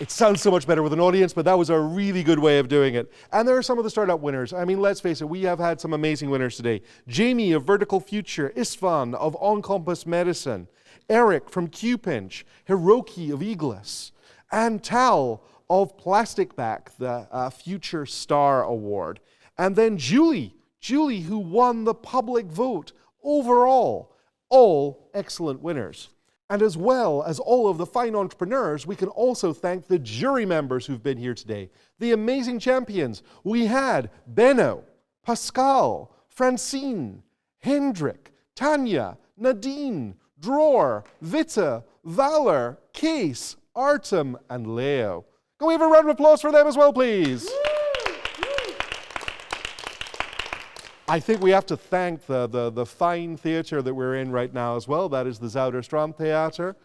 It sounds so much better with an audience, but that was a really good way of doing it. And there are some of the startup winners. I mean, let's face it, we have had some amazing winners today. Jamie of Vertical Future, Istvan of On-Compass Medicine, Eric from Qpinch, Hiroki of Eagles, and Tal of Plastic Back, the Future Star Award. And then Julie who won the public vote overall. All excellent winners. And as well as all of the fine entrepreneurs, we can also thank the jury members who've been here today. The amazing champions. We had Benno, Pascal, Francine, Hendrik, Tanya, Nadine, Dror, Vita, Valor, Case, Artem, and Leo. Can we have a round of applause for them as well, please? I think we have to thank the fine theatre that we're in right now as well. That is the Zuiderstrand Theater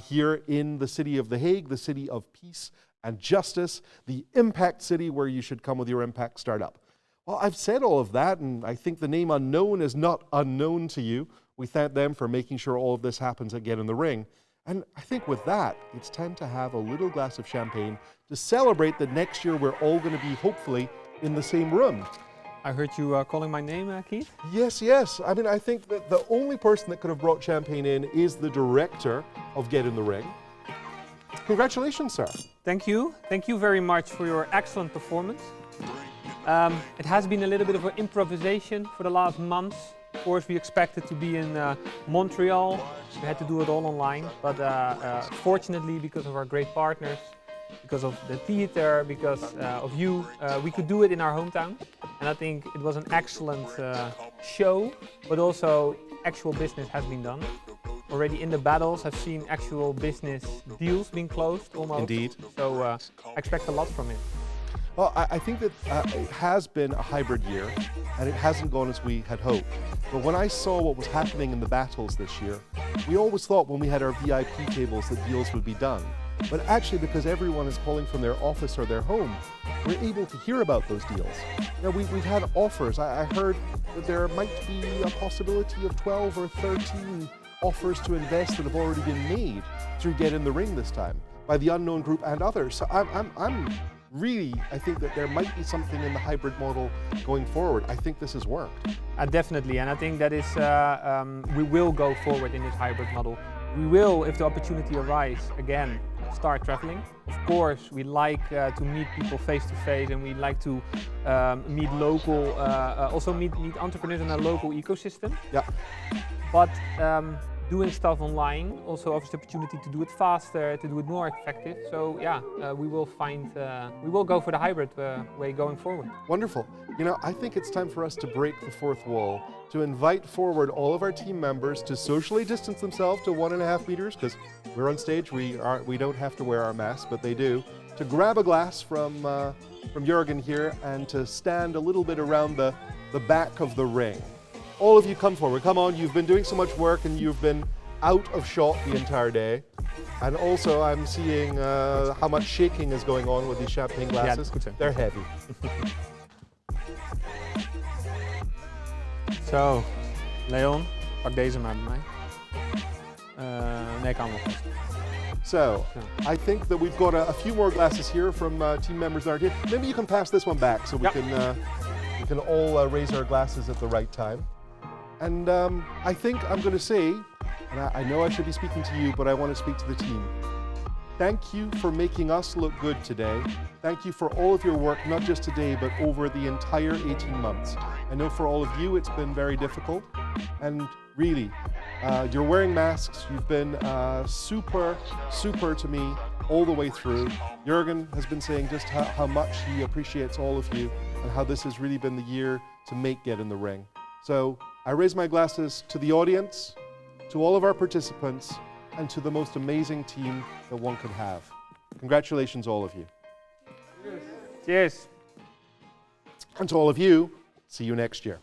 here in the city of The Hague, the city of peace and justice, the impact city where you should come with your impact startup. Well, I've said all of that, and I think the name Unknown is not unknown to you. We thank them for making sure all of this happens at Get in the Ring. And I think with that, it's time to have a little glass of champagne to celebrate that next year we're all going to be, hopefully, in the same room. I heard you calling my name, Keith? Yes, yes. I mean, I think that the only person that could have brought champagne in is the director of Get in the Ring. Congratulations, sir. Thank you. Thank you very much for your excellent performance. It has been a little bit of an improvisation for the last months. Of course, we expected to be in Montreal. We had to do it all online, but fortunately, because of our great partners, because of the theater, because of you, we could do it in our hometown. And I think it was an excellent show, but also actual business has been done. Already in the battles, I've seen actual business deals being closed almost. Indeed. So I expect a lot from it. Well, I think that it has been a hybrid year, and it hasn't gone as we had hoped. But when I saw what was happening in the battles this year, we always thought when we had our VIP tables that deals would be done. But actually, because everyone is calling from their office or their home, we're able to hear about those deals. Now, we've had offers. I heard that there might be a possibility of 12 or 13 offers to invest that have already been made through Get in the Ring this time by the Unknown Group and others. So I think that there might be something in the hybrid model going forward. I think this has worked. Definitely, and I think that is, we will go forward in this hybrid model. We will, if the opportunity arises, again, start traveling. Of course, we like to meet people face to face, and we like to meet local, also meet entrepreneurs in a local ecosystem. Yeah. But doing stuff online also offers the opportunity to do it faster, to do it more effective. So yeah, we will go for the hybrid way going forward. Wonderful. You know, I think it's time for us to break the fourth wall, to invite forward all of our team members to socially distance themselves to 1.5 meters, because we're on stage, we don't have to wear our masks, but they do, to grab a glass from Jürgen here and to stand a little bit around the back of the ring. All of you come forward. Come on, you've been doing so much work and you've been out of shot the entire day. And also I'm seeing how much shaking is going on with these champagne glasses. Ja, they're heavy. Zo, Leon, pak deze maar bij mij. Nee, kan wel vast. So, I think that we've got a few more glasses here from team members that aren't here. Maybe you can pass this one back so we can all raise our glasses at the right time. And I think I'm going to say, and I know I should be speaking to you, but I want to speak to the team. Thank you for making us look good today. Thank you for all of your work, not just today, but over the entire 18 months. I know for all of you, it's been very difficult. And really, you're wearing masks. You've been super to me all the way through. Jürgen has been saying just how much he appreciates all of you and how this has really been the year to make Get in the Ring. So I raise my glasses to the audience, to all of our participants, and to the most amazing team that one could have. Congratulations, all of you. Cheers. And to all of you, see you next year.